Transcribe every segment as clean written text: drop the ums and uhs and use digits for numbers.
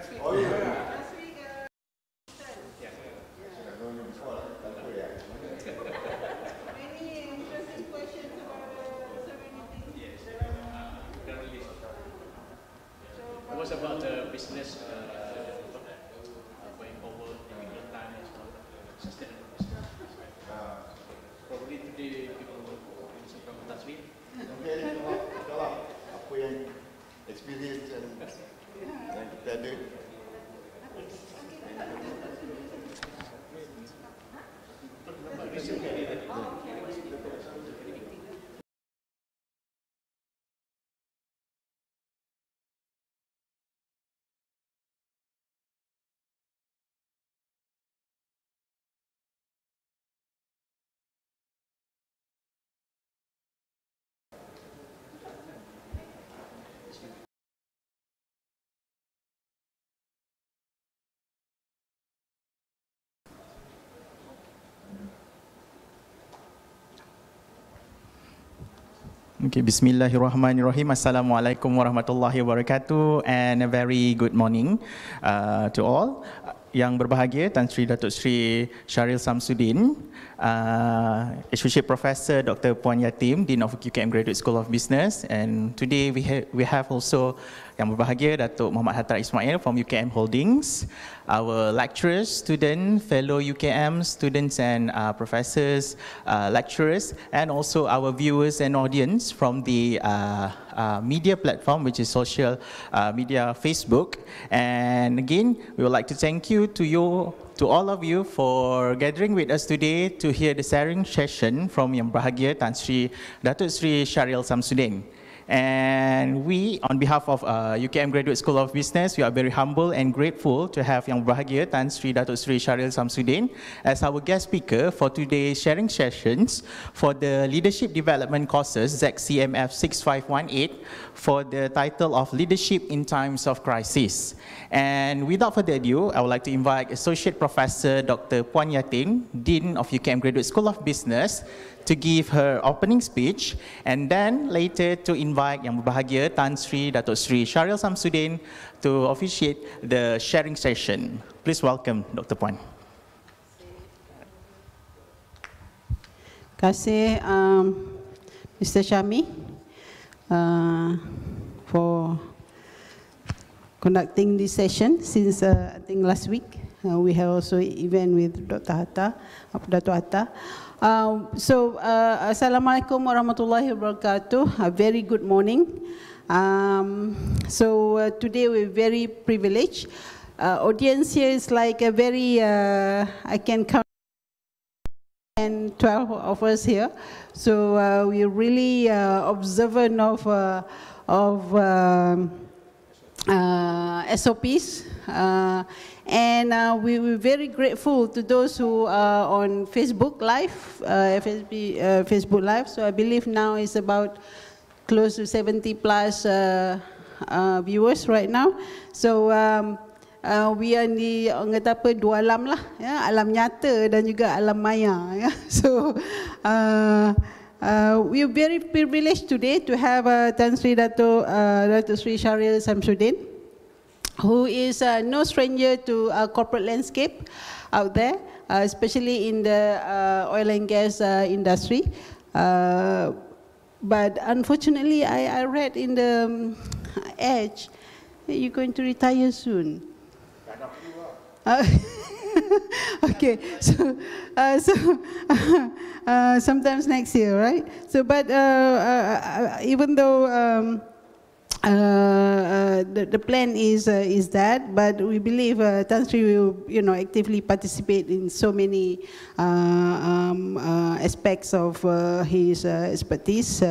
Oh, yeah. It was about the business going forward, Kepimpinan, and sustainable business. Probably today people will listen from Perasmi. Apa yang experience yang kita ada. Okay, Bismillahirrahmanirrahim. Assalamualaikum warahmatullahi wabarakatuh, and a very good morning to all. Yang berbahagia Tan Sri Dato Sri Shahril Shamsuddin, Associate Professor Dr. Puan Yatim, Dean of UKM Graduate School of Business, and today we have also yang berbahagia Datuk Muhammad Hatta Ismail from UKM Holdings, our lecturers, students, fellow UKM students and professors, lecturers, and also our viewers and audience from the media platform, which is social media Facebook. And again, we would like to thank you to all of you for gathering with us today to hear the sharing session from Yang Berbahagia Tan Sri Dato Sri Shahril Shamsuddin. And we, on behalf of UKM Graduate School of Business, we are very humble and grateful to have Yang Berbahagia Tan Sri Dato Sri Shahril Shamsuddin as our guest speaker for today's sharing sessions for the Leadership Development courses ZCMF 6518 for the title of Leadership in Times of Crisis. And without further ado, I would like to invite Associate Professor Dr. Puan Yatim, Dean of UKM Graduate School of Business, to give her opening speech, and then later to invite Yang Berbahagia Tan Sri Dato Sri Shahril Shamsuddin to officiate the sharing session. Please welcome Dr. Puan. Terima kasih Mr. Shami for conducting this session since I think last week. We have also event with Dr. Hatta, Dato Hatta. Assalamualaikum warahmatullahi wabarakatuh. A very good morning. Today we're very privileged. Audience here is like a very, I can count 12 of us here. So we're really observant of SOPs. And we're very grateful to those who are on Facebook Live, Facebook Live. So I believe now it's about close to 70 plus viewers right now. So we are di orang kata apa, dua alam lah, ya, alam nyata dan juga alam maya. Ya. So we are very privileged today to have Tan Sri Dato Sri Shahril Shamsuddin, who is no stranger to corporate landscape out there, especially in the oil and gas industry. But unfortunately, I read in the Edge that you're going to retire soon. Okay, so sometimes next year, right? So, but even though the plan is that, but we believe Tan Sri will, actively participate in so many aspects of his expertise.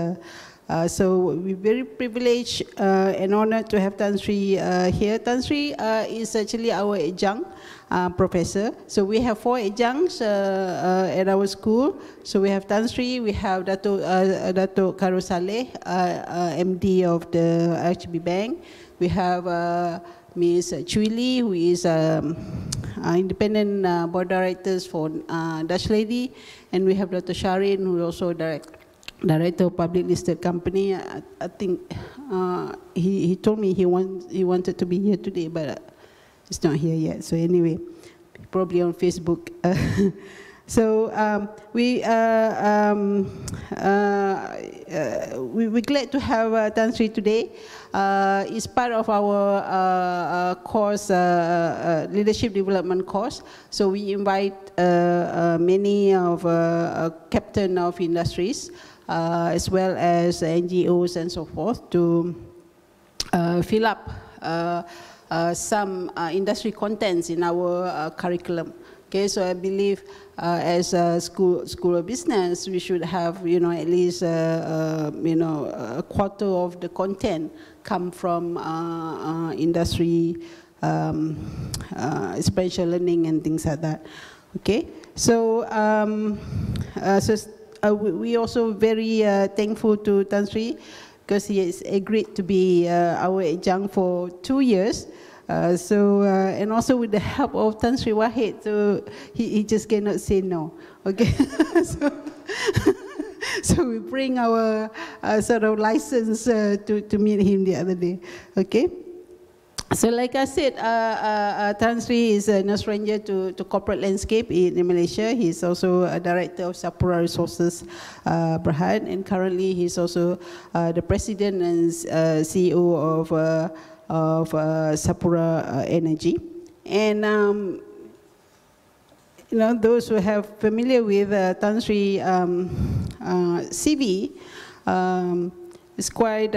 So we're very privileged and honored to have Tan Sri here. Tan Sri is actually our adjunct professor. So we have 4 adjuncts at our school. So we have Tan Sri, we have Dato Karo Saleh, MD of the RHB Bank. We have Ms. Chui Lee, who is independent board directors for Dutch Lady. And we have Dr. Shahril, who is also Director of Public Listed Company. I think he told me he wanted to be here today, but He's not here yet. So anyway, probably on Facebook. So we're glad to have Tan Sri today. It's part of our course, leadership development course. So we invite many of captain of industries, as well as NGOs and so forth, to fill up some industry contents in our curriculum. Okay, so I believe as a school of business, we should have, at least, a quarter of the content come from industry, experiential learning and things like that. Okay, so we also very thankful to Tan Sri because he has agreed to be our adjunct for 2 years. And also with the help of Tan Sri Wahid, so he just cannot say no. Okay, so we bring our sort of license to meet him the other day. Okay, so like I said, Tan Sri is no stranger to corporate landscape in Malaysia. He's also a director of Sapura Resources Berhad, and currently he's also the president and CEO of Sapura Energy. And those who have familiar with Tan Sri CV is quite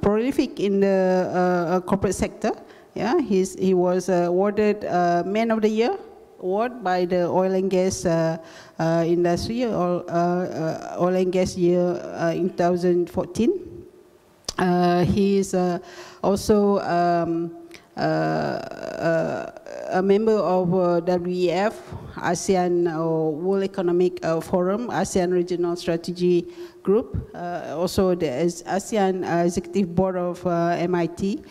prolific in the corporate sector. Yeah, he was awarded Man of the Year award by the oil and gas industry, oil and gas year in 2014. He is also a member of WEF, ASEAN World Economic Forum, ASEAN Regional Strategy Group, also the ASEAN Executive Board of MIT,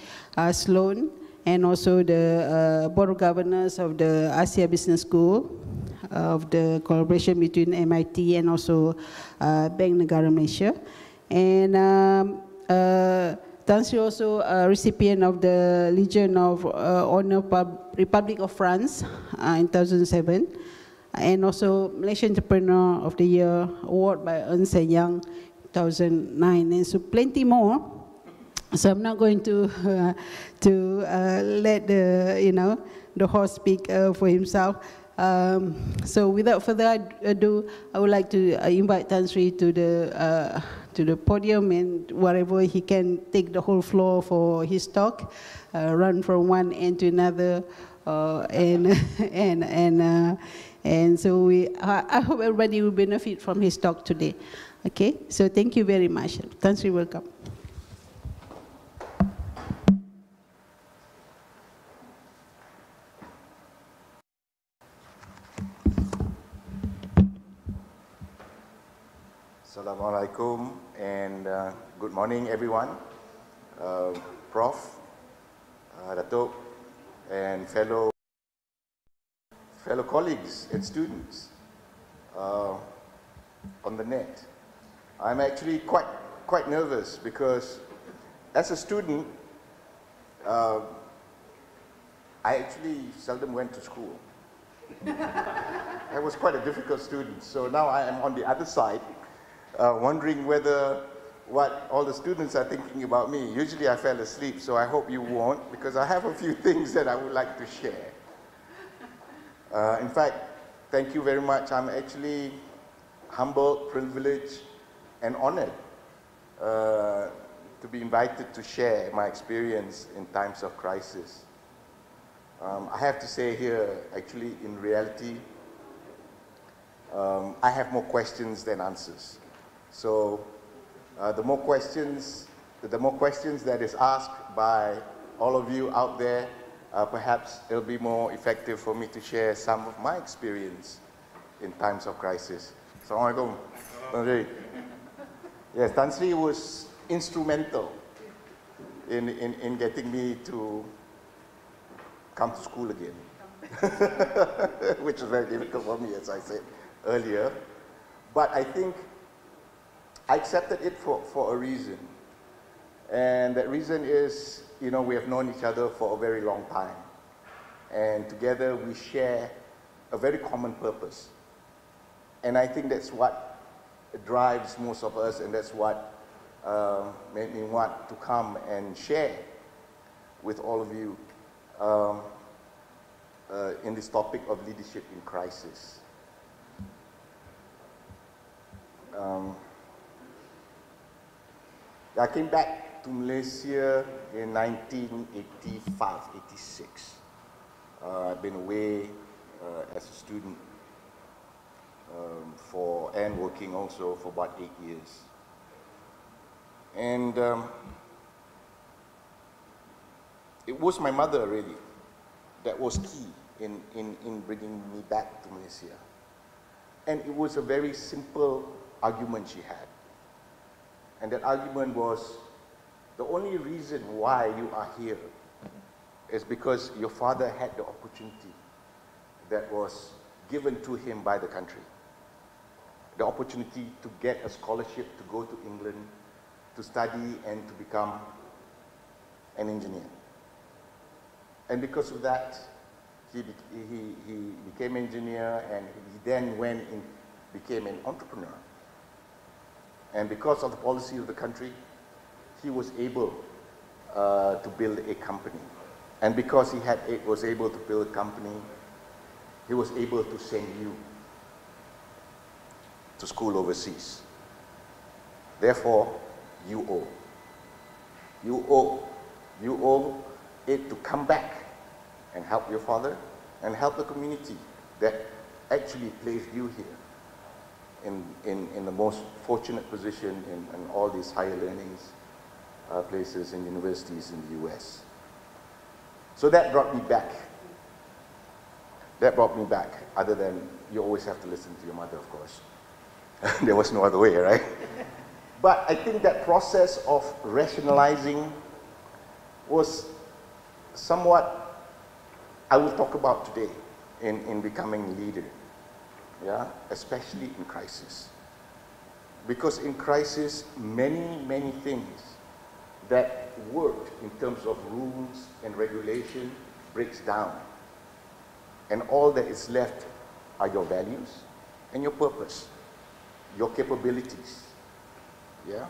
Sloan, and also the Board of Governors of the Asia Business School, of the collaboration between MIT and also Bank Negara Malaysia. And Tan Sri also a recipient of the Legion of Honor Republic of France in 2007, and also Malaysian Entrepreneur of the Year award by Ernst & Young 2009, and so plenty more. So I'm not going to let the horse speak for himself. So without further ado, I would like to invite Tan Sri to the podium, and wherever he can take the whole floor for his talk, run from one end to another, and so I hope everybody will benefit from his talk today. Okay, so thank you very much. Tan Sri, welcome. Assalamualaikum and good morning everyone, Prof, Dato, and fellow colleagues and students on the net. I'm actually quite nervous because as a student, I actually seldom went to school. I was quite a difficult student, so now I am on the other side. Wondering what all the students are thinking about me. Usually I fell asleep, so I hope you won't, because I have a few things that I would like to share. In fact, thank you very much. I'm actually humbled, privileged, and honored to be invited to share my experience in times of crisis. I have to say here, actually, in reality, I have more questions than answers. So the more questions that is asked by all of you out there, perhaps it'll be more effective for me to share some of my experience in times of crisis. Assalamualaikum. Tan Sri. Yes, Tan Sri was instrumental in getting me to come to school again, which is very difficult for me, as I said earlier. But I think I accepted it for a reason. And that reason is, you know, we have known each other for a very long time. And together we share a very common purpose. And I think that's what drives most of us, and that's what made me want to come and share with all of you in this topic of leadership in crisis. I came back to Malaysia in 1985, 86. I've been away as a student and working also for about 8 years. And it was my mother really that was key in bringing me back to Malaysia. And it was a very simple argument she had. And that argument was, the only reason why you are here is because your father had the opportunity that was given to him by the country. The opportunity to get a scholarship to go to England, to study and to become an engineer. And because of that, he became an engineer, and he then went and became an entrepreneur. And because of the policy of the country, he was able to build a company. And because he was able to build a company, he was able to send you to school overseas. Therefore, you owe. You owe it to come back and help your father and help the community that actually placed you here in the most fortunate position in all these higher learnings places in universities in the US. So that brought me back. That brought me back, other than you always have to listen to your mother, of course. There was no other way, right? But I think that process of rationalizing was somewhat, I will talk about today in becoming a leader, yeah, especially in crisis. Because in crisis, many things that worked in terms of rules and regulation breaks down. And all that is left are your values and your purpose, your capabilities, yeah?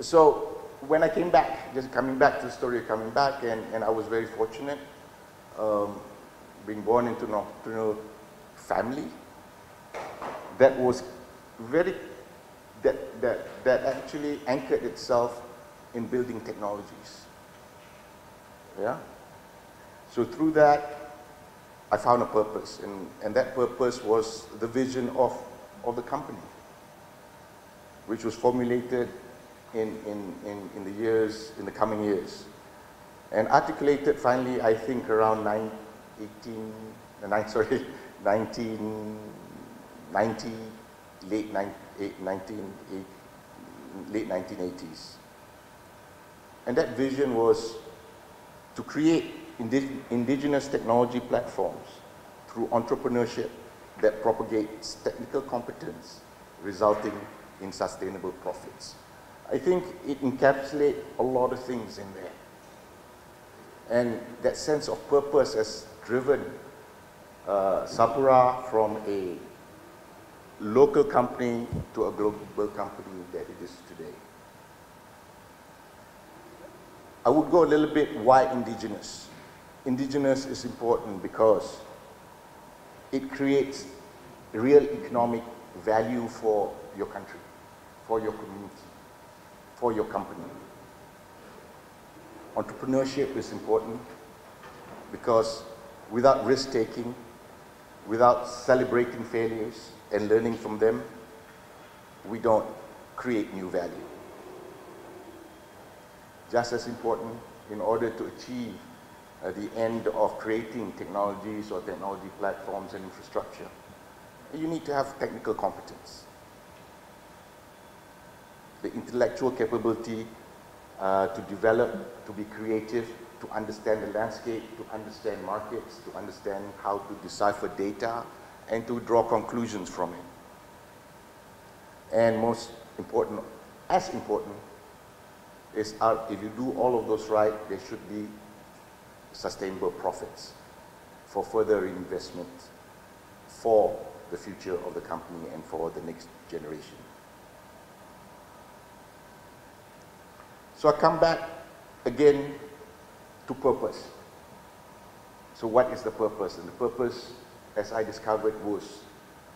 So when I came back, just coming back to the story of coming back, and I was very fortunate, being born into an entrepreneurial family that was very, that actually anchored itself in building technologies, yeah? So through that, I found a purpose, and that purpose was the vision of the company, which was formulated in the coming years, and articulated finally, I think, around 1990, late 1980s. And that vision was to create indigenous technology platforms through entrepreneurship that propagates technical competence, resulting in sustainable profits. I think it encapsulates a lot of things in there. And that sense of purpose has driven Sapura from a local company to a global company that it is today. I would go a little bit why indigenous. Indigenous is important because it creates real economic value for your country, for your community, for your company. Entrepreneurship is important because without risk-taking, without celebrating failures and learning from them, we don't create new value. Just as important, in order to achieve the end of creating technologies or technology platforms and infrastructure, you need to have technical competence. The intellectual capability to develop, to be creative, to understand the landscape, to understand markets, to understand how to decipher data, and to draw conclusions from it. And most important as important is if you do all of those right, there should be sustainable profits for further investment for the future of the company and for the next generation. So I come back again to purpose. So what is the purpose? And the purpose, as I discovered, was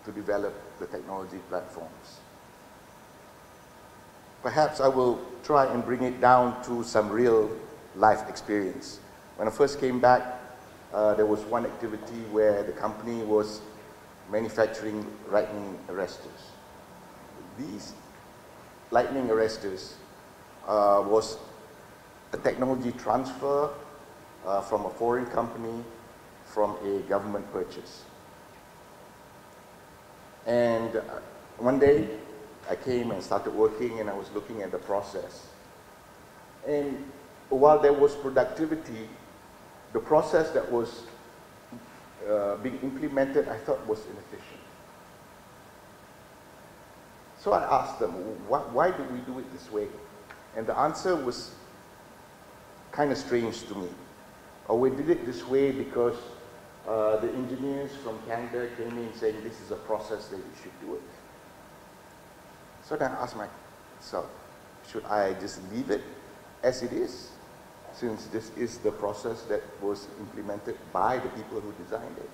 to develop the technology platforms. Perhaps I will try and bring it down to some real life experience. When I first came back, there was one activity where the company was manufacturing lightning arresters. These lightning arresters was a technology transfer from a foreign company from a government purchase. And one day I came and started working, and I was looking at the process. And while there was productivity, the process that was being implemented, I thought was inefficient. So I asked them, why do we do it this way? And the answer was kind of strange to me. We did it this way because the engineers from Canada came in saying this is a process that we should do it. So then I asked myself, should I just leave it as it is, since this is the process that was implemented by the people who designed it?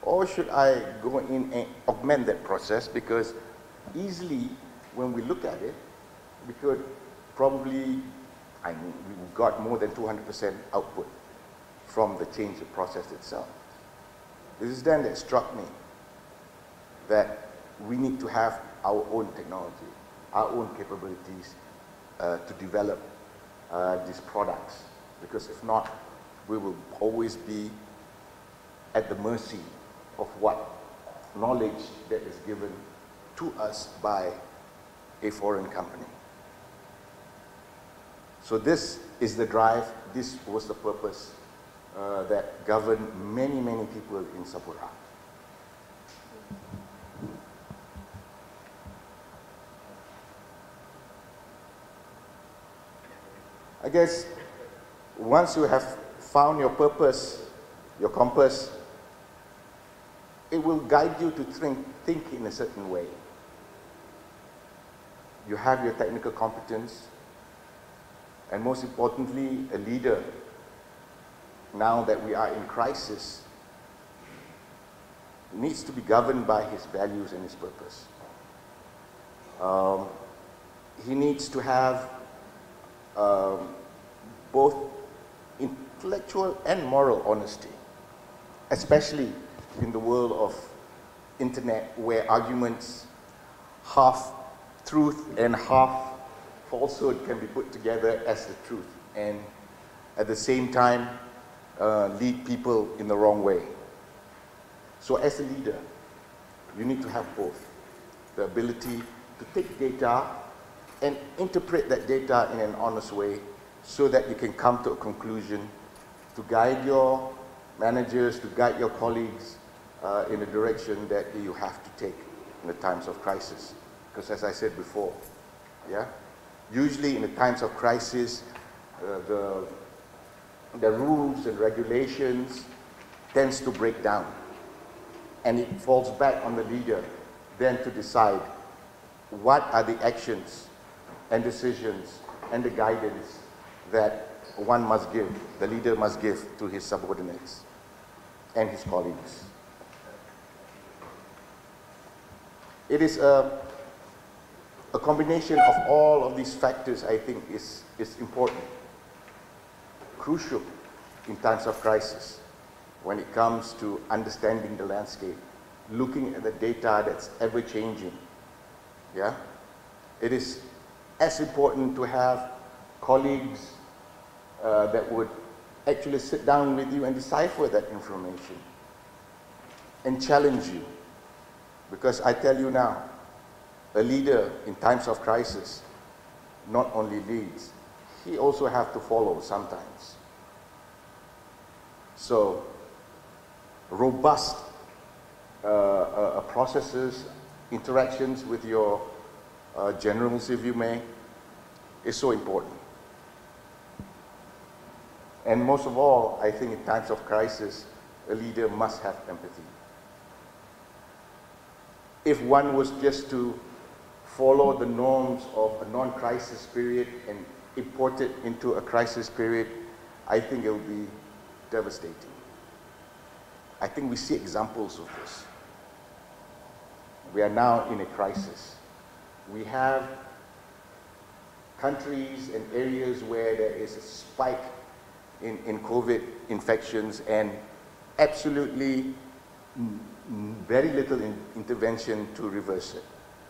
Or should I go in and augment that process, because easily when we look at it, we could probably, we got more than 200% output from the change of process itself. This is then that struck me that we need to have our own technology, our own capabilities to develop these products, because if not, we will always be at the mercy of what knowledge that is given to us by a foreign company. So this is the drive, this was the purpose that governed many, many people in Sapura. I guess once you have found your purpose, your compass, it will guide you to think in a certain way. You have your technical competence, and most importantly, a leader. Now that we are in crisis, needs to be governed by his values and his purpose. He needs to have both intellectual and moral honesty, especially in the world of internet, where arguments, half truth and half falsehood, can be put together as the truth, and at the same time lead people in the wrong way. So as a leader, you need to have both. The ability to take data and interpret that data in an honest way, so that you can come to a conclusion to guide your managers, to guide your colleagues in the direction that you have to take in the times of crisis. Because as I said before, usually in the times of crisis, the rules and regulations tends to break down, and it falls back on the leader then to decide what are the actions and decisions and the guidance that one must give, the leader must give to his subordinates and his colleagues. It is a combination of all of these factors, I think, is important, crucial in times of crisis, when it comes to understanding the landscape, looking at the data that's ever changing. It is as important to have colleagues that would actually sit down with you and decipher that information and challenge you. Because I tell you now, a leader in times of crisis not only leads, he also has to follow sometimes. So robust processes, interactions with your generals, if you may, is so important. And most of all, I think in times of crisis, a leader must have empathy. If one was just to follow the norms of a non-crisis period and import it into a crisis period, I think it will be devastating. I think we see examples of this. We are now in a crisis. We have countries and areas where there is a spike in COVID infections and absolutely very little intervention to reverse it.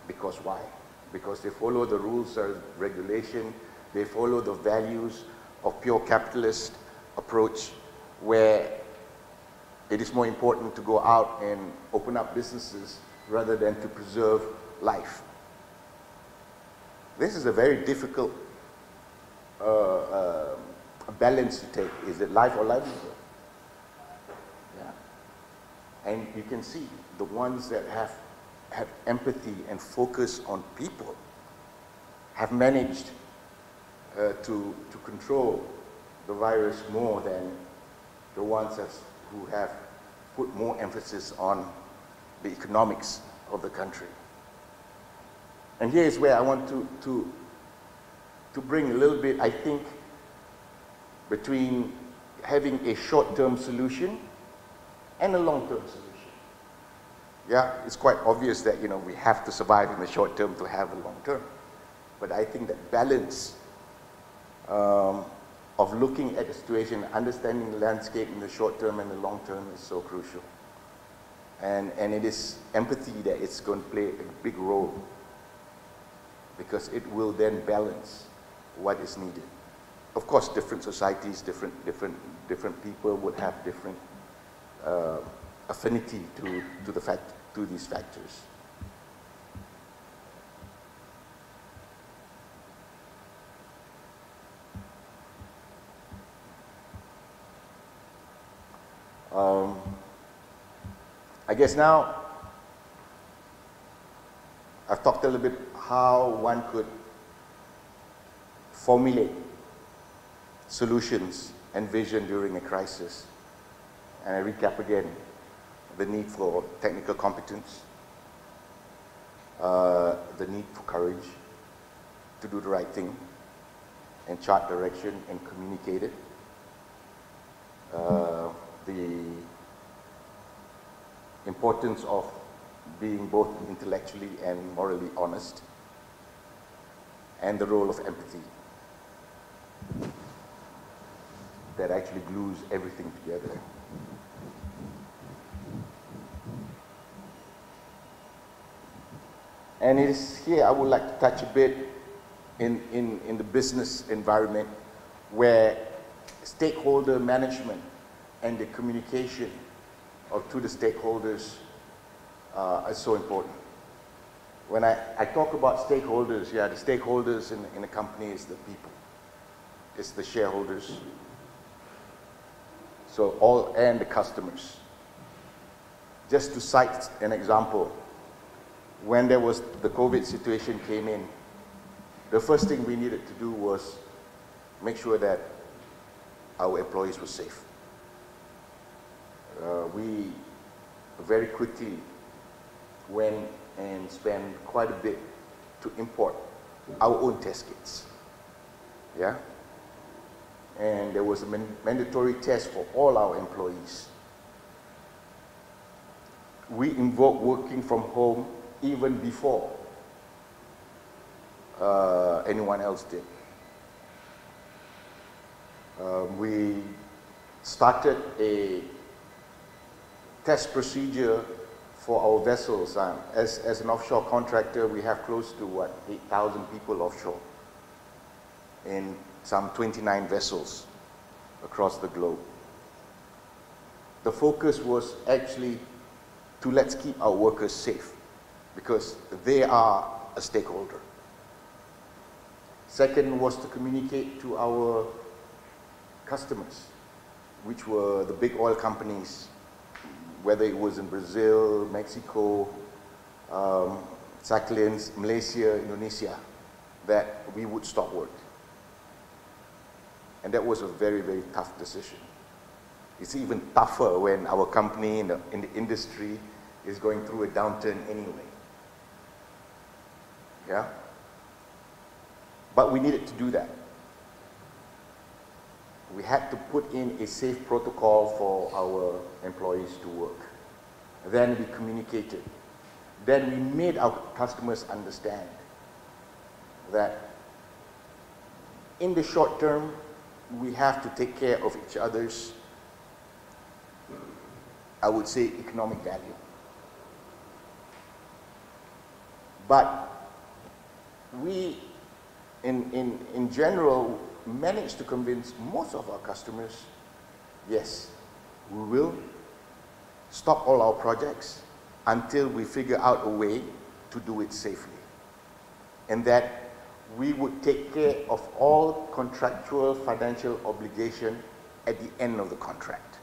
Because why? Because they follow the rules of regulation, they follow the values of pure capitalist approach, where it is more important to go out and open up businesses rather than to preserve life. This is a very difficult balance to take. Is it life or livelihood? Yeah. And you can see the ones that have empathy and focus on people have managed to control the virus more than the ones who have put more emphasis on the economics of the country. And here is where I want to bring a little bit, I think, between having a short-term solution and a long-term solution. Yeah, it's quite obvious that, you know, we have to survive in the short term to have a long term. But I think that balance of looking at the situation, understanding the landscape in the short term and the long term is so crucial. And it is empathy that it's going to play a big role, because it will then balance what is needed. Of course, different societies, different people would have different affinity to these factors. I guess now I've talked a little bit how one could formulate solutions and vision during a crisis. And I recap again the need for technical competence, the need for courage to do the right thing and chart direction and communicate it, the importance of being both intellectually and morally honest, and the role of empathy that actually glues everything together. And it is here I would like to touch a bit in the business environment, where stakeholder management and the communication to the stakeholders is so important. When I talk about stakeholders, yeah, the stakeholders in a company is the people. It's the shareholders. So and the customers. Just to cite an example, when there was the COVID situation came in, the first thing we needed to do was make sure that our employees were safe. We very quickly went and spent quite a bit to import our own test kits. Yeah? And there was a mandatory test for all our employees. We invoked working from home even before anyone else did. We started a test procedure for our vessels. As an offshore contractor, we have close to 8,000 people offshore in some 29 vessels across the globe. The focus was actually to let's keep our workers safe, because they are a stakeholder. Second was to communicate to our customers, which were the big oil companies, whether it was in Brazil, Mexico, Sakhalin, Malaysia, Indonesia, that we would stop work. And that was a very, very tough decision. It's even tougher when our company in the industry is going through a downturn anyway. Yeah? But we needed to do that. We had to put in a safe protocol for our employees to work. Then we communicated. Then we made our customers understand that in the short term, we have to take care of each other's, I would say, economic value. But we, in general, managed to convince most of our customers, yes, we will stop all our projects until we figure out a way to do it safely. And that we would take care of all contractual financial obligation at the end of the contract.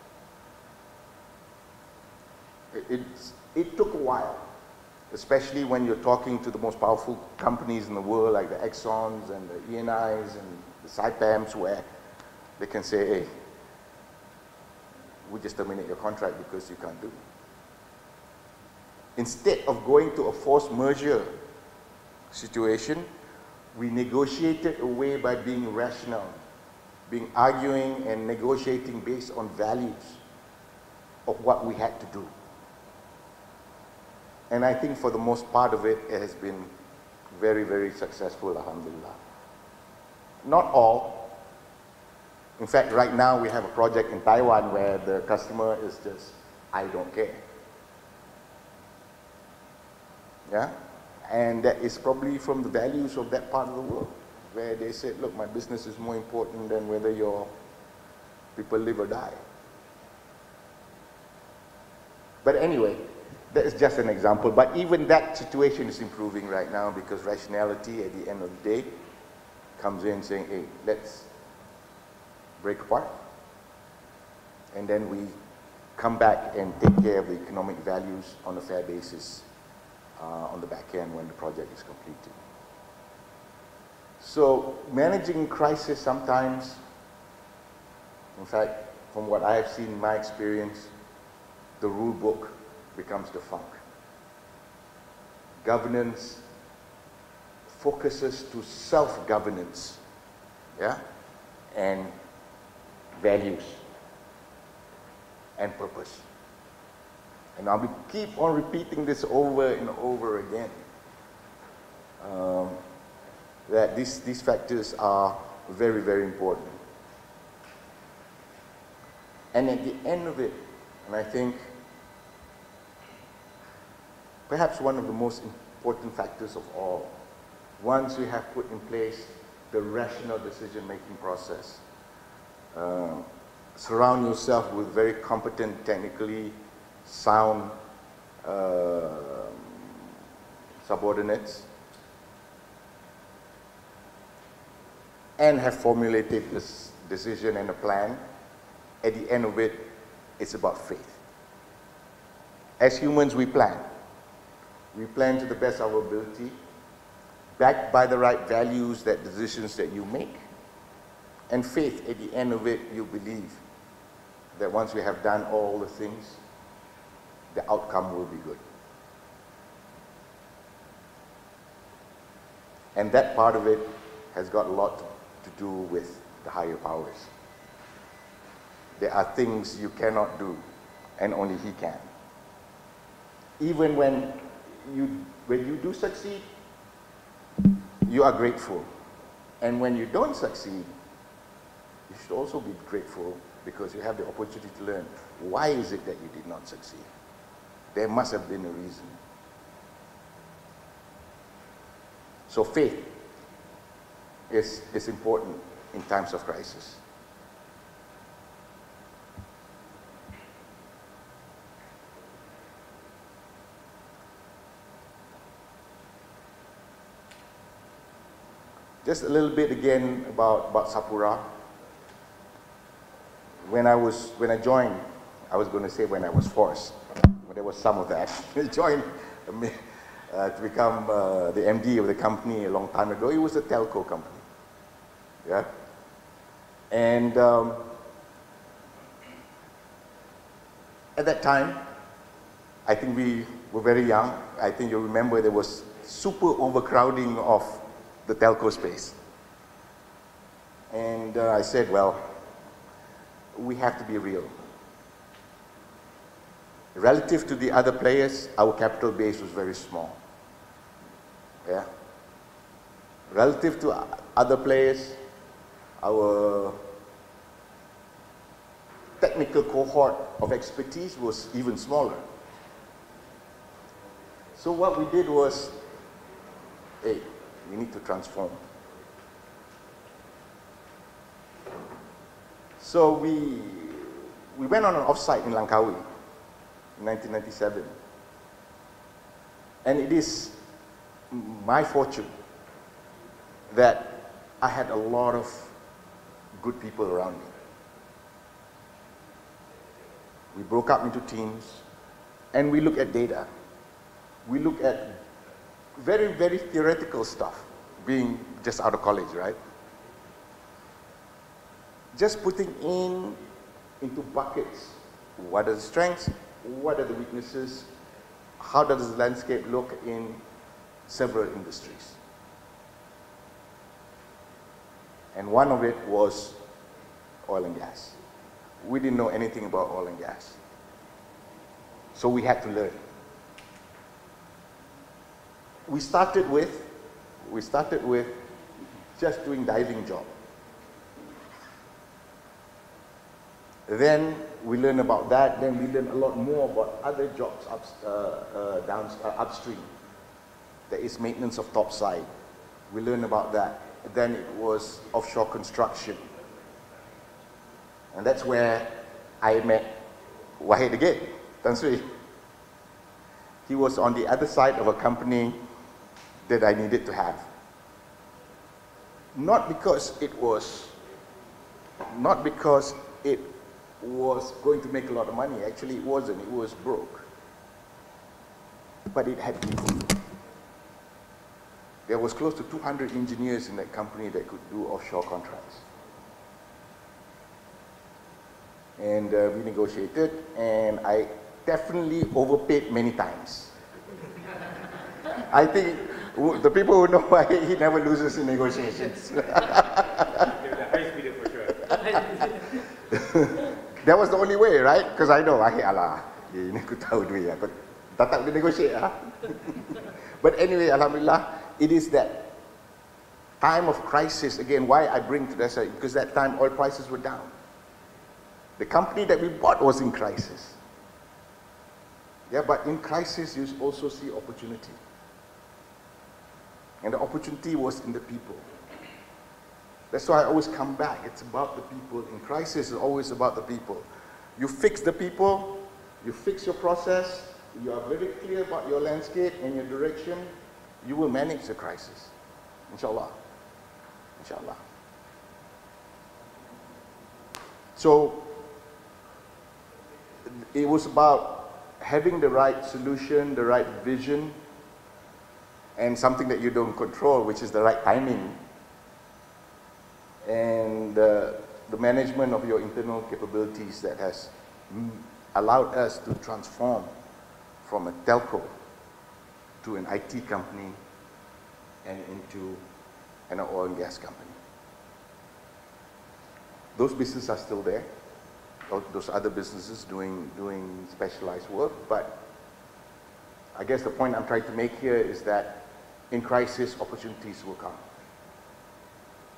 It took a while, especially when you're talking to the most powerful companies in the world, like the Exxons and the ENIs and the Saipams, where they can say, hey, we just terminate your contract because you can't do it. Instead of going to a forced merger situation, we negotiated a way by being rational, being arguing and negotiating based on values of what we had to do. And I think for the most part of it, it has been very, very successful, alhamdulillah. Not all. In fact, right now we have a project in Taiwan where the customer is just, I don't care. Yeah? And that is probably from the values of that part of the world, where they said, look, my business is more important than whether your people live or die. But anyway, that is just an example. But even that situation is improving right now because rationality at the end of the day comes in saying, hey, let's break apart. And then we come back and take care of the economic values on a fair basis on the back end when the project is completed. So managing crisis sometimes, in fact, from what I have seen in my experience, the rule book becomes the funk. Governance focuses to self-governance, yeah, and values and purpose. And I will keep on repeating this over and over again, that these factors are very, very important. And at the end of it, and I think perhaps one of the most important factors of all, once we have put in place the rational decision-making process, surround yourself with very competent, technically sound subordinates, and have formulated this decision and a plan. At the end of it, it's about faith. As humans, we plan. We plan to the best of our ability, backed by the right values, that decisions that you make. And faith, at the end of it, you believe that once we have done all the things, the outcome will be good. And that part of it has got a lot to do with the higher powers. There are things you cannot do, and only He can. Even when you do succeed, you are grateful. And when you don't succeed, you should also be grateful because you have the opportunity to learn. Why is it that you did not succeed? There must have been a reason. So faith is important in times of crisis. Just a little bit again about Sapura. When I joined, I was going to say when I was forced, but there was some of that. I joined to become the MD of the company a long time ago. It was a telco company. Yeah. And at that time, I think we were very young. I think you remember there was super overcrowding of the telco space. And I said, well, we have to be real. Relative to the other players, our capital base was very small. Yeah. Relative to other players, our technical cohort of expertise was even smaller. So what we did was, hey, we need to transform. So we went on an offsite in Langkawi in 1997. And it is my fortune that I had a lot of good people around me. We broke up into teams and we look at data. We look at very, very theoretical stuff, being just out of college, right? Just putting into buckets, what are the strengths, what are the weaknesses, how does the landscape look in several industries. And one of it was oil and gas. We didn't know anything about oil and gas. So we had to learn. We started with just doing diving job. Then we learned about that. Then we learned a lot more about other jobs upstream. There is maintenance of topside. We learned about that. Then it was offshore construction. And that's where I met Wahid again, Tan Sri. He was on the other side of a company that I needed to have. Not because it was going to make a lot of money. Actually, it wasn't. It was broke. But it had people. There was close to 200 engineers in that company that could do offshore contracts. And we negotiated, and I definitely overpaid many times. I think the people who know why he never loses in negotiations. That was the only way, right? Because I know, alah, ini aku tahu duit aku tak boleh negotiate. But anyway, alhamdulillah, it is that time of crisis. Again, why I bring to that side, because that time oil prices were down. The company that we bought was in crisis. Yeah, but in crisis, you also see opportunity. And the opportunity was in the people. That's why I always come back. It's about the people. In crisis, it's always about the people. You fix the people, you fix your process, you are very clear about your landscape and your direction, you will manage the crisis. Inshallah. Inshallah. So, it was about having the right solution, the right vision, and something that you don't control, which is the right timing, and the management of your internal capabilities that has allowed us to transform from a telco to an IT company and into an oil and gas company. Those businesses are still there. Those other businesses doing specialized work, but I guess the point I'm trying to make here is that in crisis, opportunities will come.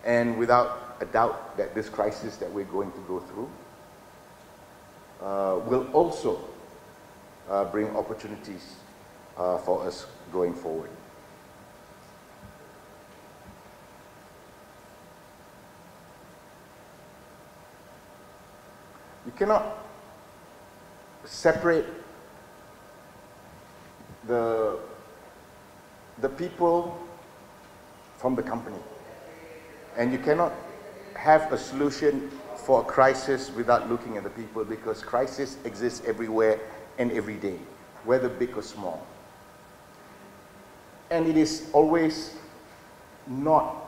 And without a doubt that this crisis that we're going to go through will also bring opportunities for us going forward. You cannot separate the people from the company. And you cannot have a solution for a crisis without looking at the people, because crisis exists everywhere and every day, whether big or small. And it is always not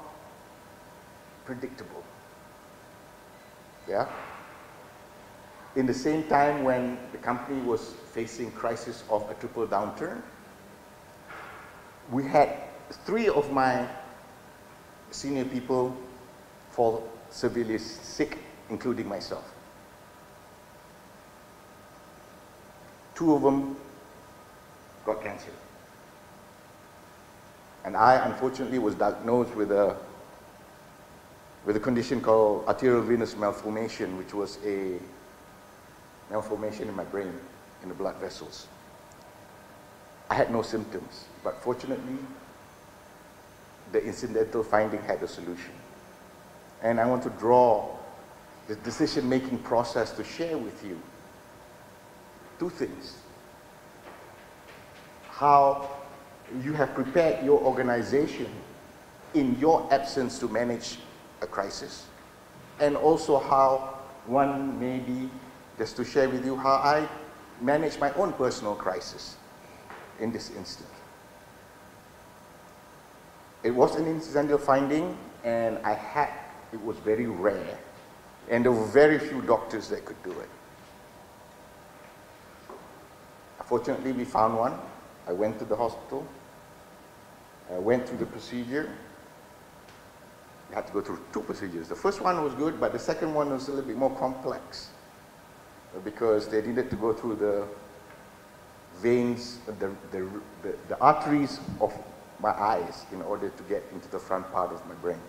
predictable. Yeah? In the same time when the company was facing crisis of a triple downturn, we had 3 of my senior people fall severely sick, including myself. 2 of them got cancer. And I, unfortunately, was diagnosed with a condition called arterial venous malformation, which was a malformation in my brain, in the blood vessels. I had no symptoms, but fortunately, the incidental finding had a solution. And I want to draw the decision-making process to share with you 2 things. How you have prepared your organization in your absence to manage a crisis, and also how one maybe, just to share with you how I manage my own personal crisis in this instance. It was an incidental finding, and it was very rare, and there were very few doctors that could do it. Fortunately, we found one. I went to the hospital. I went through the procedure. I had to go through 2 procedures. The first one was good, but the second one was a little bit more complex because they needed to go through the veins, the arteries of my eyes in order to get into the front part of my brain.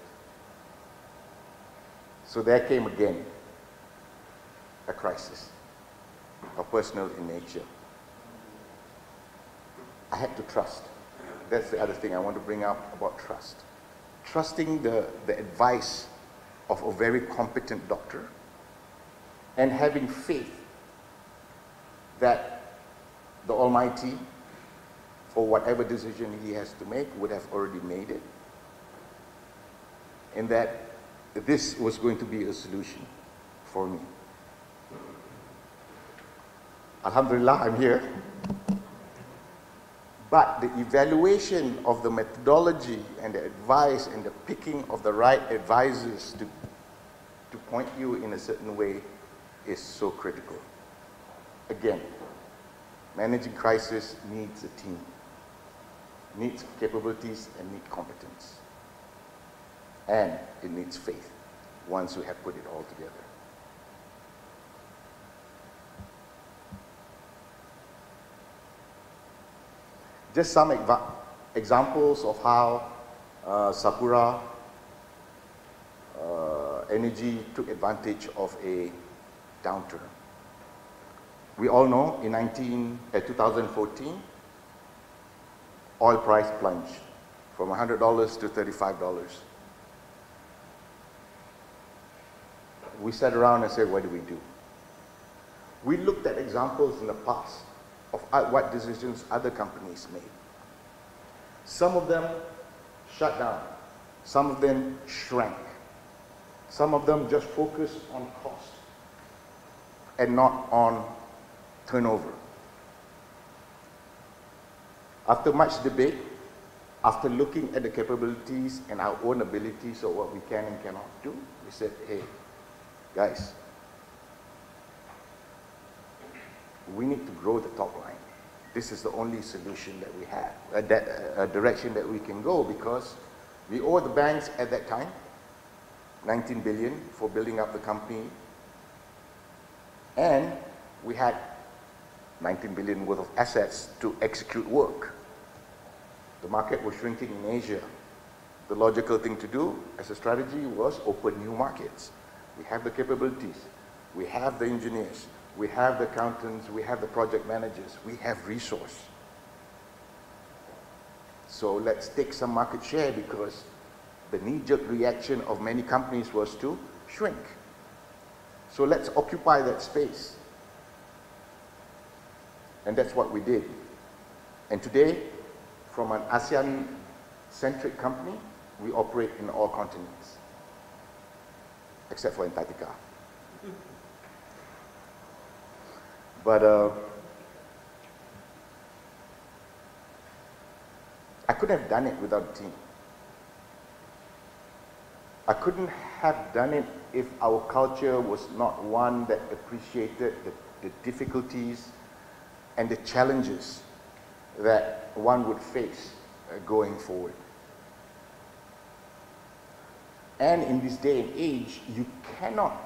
So there came again a crisis, a personal in nature. I had to trust. That's the other thing I want to bring up about trust. Trusting the advice of a very competent doctor and having faith that the Almighty, for whatever decision he has to make, would have already made it, and that this was going to be a solution for me. Alhamdulillah, I'm here. But the evaluation of the methodology and the advice and the picking of the right advisors to point you in a certain way is so critical. Again, managing crisis needs a team, needs capabilities and needs competence. And it needs faith once you have put it all together. Just some examples of how Sapura Energy took advantage of a downturn. We all know in 2014, oil price plunged from $100 to $35. We sat around and said, what do we do? We looked at examples in the past of what decisions other companies made. Some of them shut down. Some of them shrank. Some of them just focused on cost and not on turnover. After much debate, after looking at the capabilities and our own abilities of what we can and cannot do, we said, hey, guys, we need to grow the top line. This is the only solution that we have, direction that we can go, because we owe the banks at that time 19 billion for building up the company, and we had 19 billion worth of assets to execute work. The market was shrinking in Asia. The logical thing to do as a strategy was open new markets. We have the capabilities, we have the engineers, we have the accountants, we have the project managers, we have resource. So let's take some market share, because the knee-jerk reaction of many companies was to shrink. So let's occupy that space. And that's what we did. And today, from an ASEAN-centric company, we operate in all continents, except for Antarctica. But I couldn't have done it without a team. I couldn't have done it if our culture was not one that appreciated the difficulties and the challenges that one would face going forward. And in this day and age, you cannot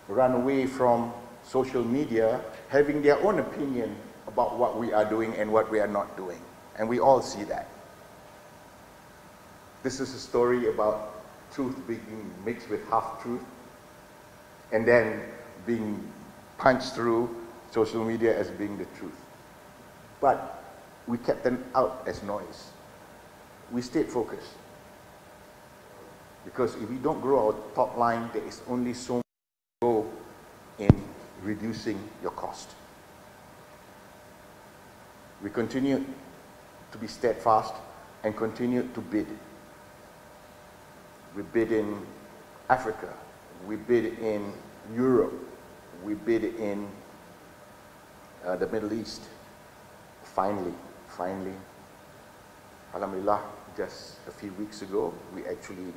run away from social media having their own opinion about what we are doing and what we are not doing. And we all see that. This is a story about truth being mixed with half-truth and then being punched through social media as being the truth. But we kept them out as noise. We stayed focused. Because if we don't grow our top line, there is only so much to go in reducing your cost. We continue to be steadfast and continue to bid. We bid in Africa, we bid in Europe, we bid in the Middle East. Finally, alhamdulillah, just a few weeks ago, we actually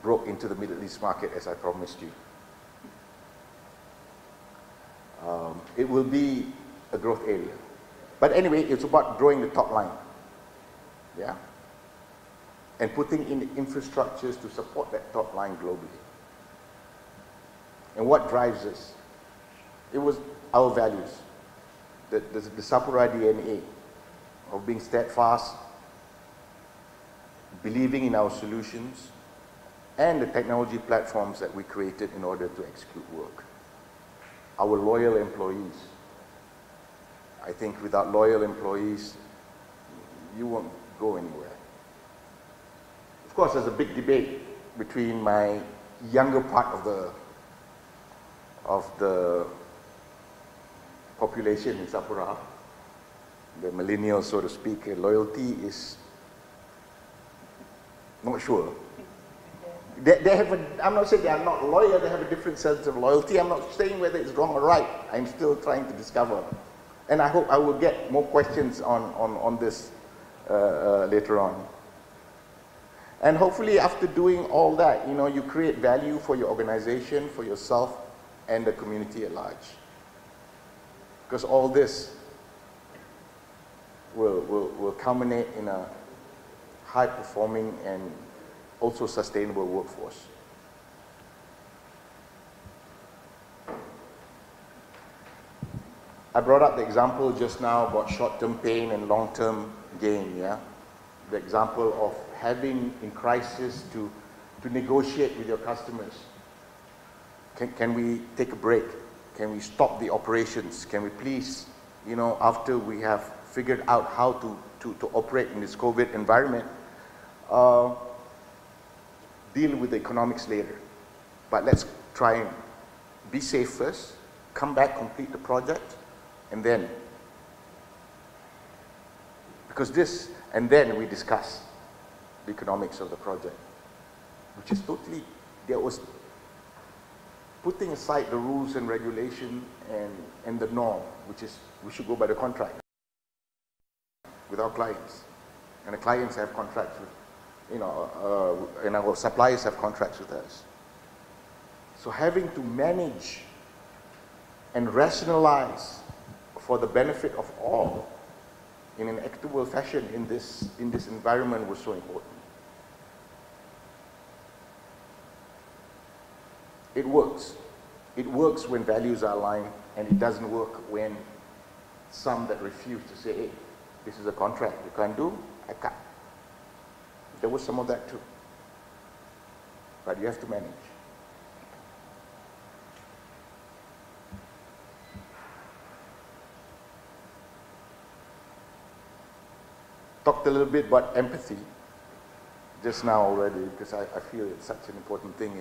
broke into the Middle East market as I promised you. It will be a growth area. But anyway, it's about growing the top line. Yeah? And putting in the infrastructures to support that top line globally. And what drives us? It was our values, the Sapura DNA of being steadfast, believing in our solutions, and the technology platforms that we created in order to execute work. Our loyal employees. I think without loyal employees, you won't go anywhere. Of course, there's a big debate between my younger part of the population in Sapura, the millennials, so to speak. Loyalty is not sure. They have I'm not saying they are not loyal, they have a different sense of loyalty. I'm not saying whether it's wrong or right. I'm still trying to discover. And I hope I will get more questions on this later on. And hopefully after doing all that, you know, you create value for your organization, for yourself, and the community at large. Because all this will culminate in a high-performing and also sustainable workforce. I brought up the example just now about short-term pain and long-term gain, yeah? The example of having in crisis to negotiate with your customers. Can we take a break? Can we stop the operations? Can we please, you know, after we have figured out how to operate in this COVID environment, deal with the economics later. But let's try and be safe first, come back, complete the project, and then, because this, and then we discuss the economics of the project, which is totally, there was putting aside the rules and regulation and the norm, which is we should go by the contract with our clients. And the clients have contracts with, you know, and our suppliers have contracts with us. So having to manage and rationalize for the benefit of all in an equitable fashion in this environment was so important. It works. It works when values are aligned, and it doesn't work when some that refuse to say, hey, this is a contract, you can't do, I can't. There was some of that too. But you have to manage. Talked a little bit about empathy just now already, because I feel it's such an important thing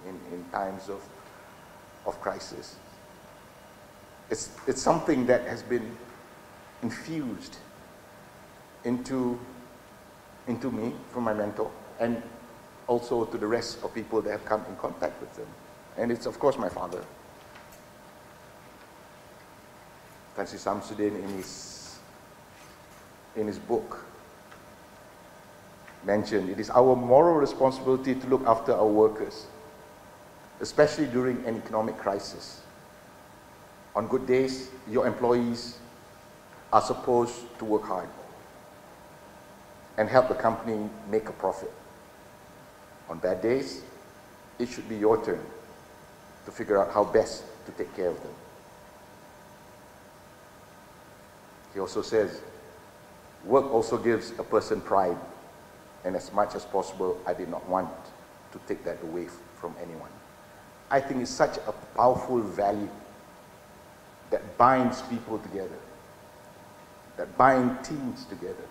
in times of crisis. It's something that has been infused into me from my mentor, and also to the rest of people that have come in contact with them. And it's of course my father. Shamsuddin in his book, mentioned, it is our moral responsibility to look after our workers, especially during an economic crisis. On good days, your employees are supposed to work hard and help the company make a profit. On bad days, it should be your turn to figure out how best to take care of them. He also says, work also gives a person pride, and as much as possible, I did not want to take that away from anyone. I think it's such a powerful value that binds people together, that binds teams together,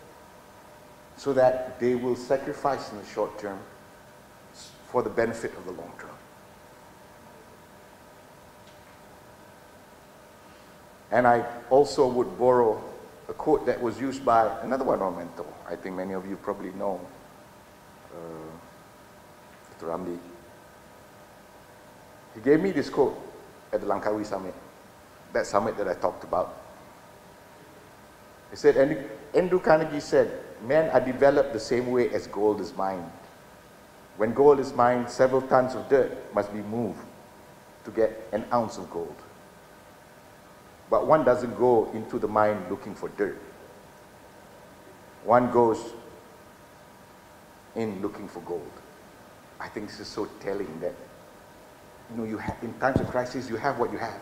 so that they will sacrifice in the short term for the benefit of the long term. And I also would borrow a quote that was used by another one on mentor. I think many of you probably know, Dr. Ramli. He gave me this quote at the Langkawi Summit, that summit that I talked about. He said, Andrew Carnegie said, men are developed the same way as gold is mined. When gold is mined, several tons of dirt must be moved to get an ounce of gold. But one doesn't go into the mine looking for dirt. One goes in looking for gold. I think this is so telling that, you have, in times of crisis, you have what you have.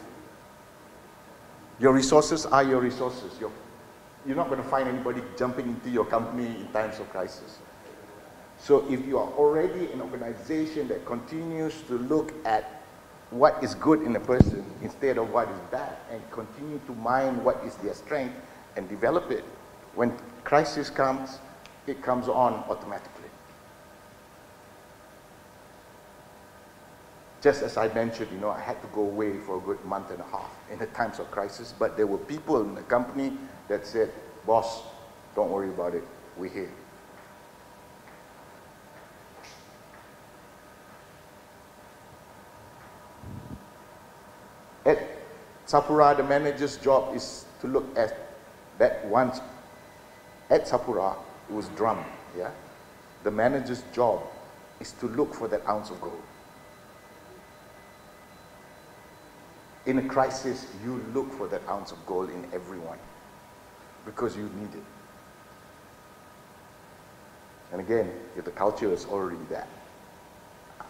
Your resources are your resources. You're not going to find anybody jumping into your company in times of crisis. So if you are already an organization that continues to look at what is good in a person instead of what is bad, and continue to mine what is their strength and develop it, when crisis comes, it comes on automatically. Just as I mentioned, I had to go away for a good month and a half in the times of crisis, but there were people in the company that said, boss, don't worry about it, we're here. At Sapura, the manager's job is to look at that once. At Sapura, it was drum, yeah? The manager's job is to look for that ounce of gold. In a crisis, you look for that ounce of gold in everyone because you need it. And again, if the culture is already that.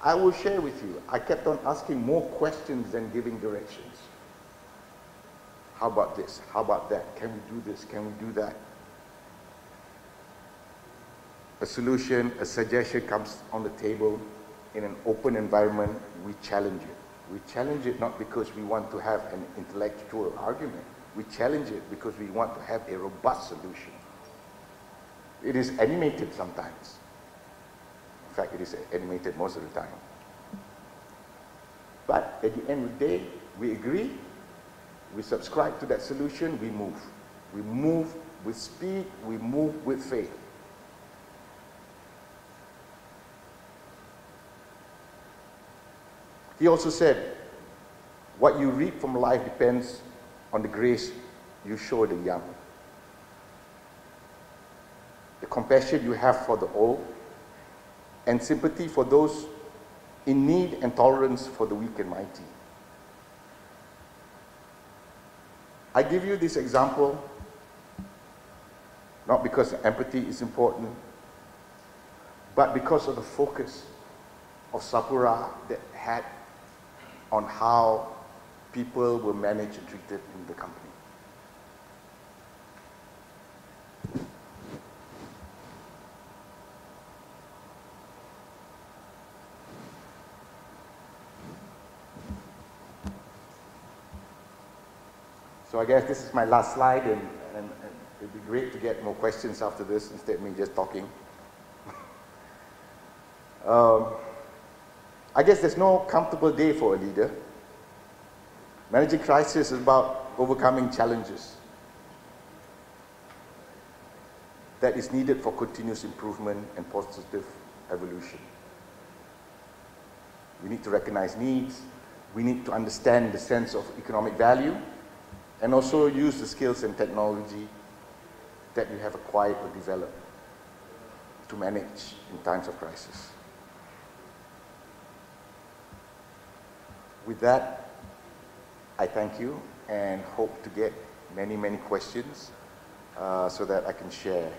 I will share with you, I kept on asking more questions than giving directions. How about this? How about that? Can we do this? Can we do that? A solution, a suggestion comes on the table in an open environment, we challenge it. We challenge it not because we want to have an intellectual argument. We challenge it because we want to have a robust solution. It is animated sometimes. In fact, it is animated most of the time. But at the end of the day, we agree, we subscribe to that solution, we move. We move with speed, we move with faith. He also said, what you reap from life depends on the grace you show the young. The compassion you have for the old, and sympathy for those in need, and tolerance for the weak and mighty. I give you this example not because empathy is important, but because of the focus of Sapura that had on how people were managed and treated in the company. So I guess this is my last slide, and it'd be great to get more questions after this instead of me just talking. I guess there's no comfortable day for a leader. Managing crisis is about overcoming challenges that is needed for continuous improvement and positive evolution. We need to recognize needs. We need to understand the sense of economic value, and also use the skills and technology that you have acquired or developed to manage in times of crisis. With that, I thank you and hope to get many, many questions so that I can share.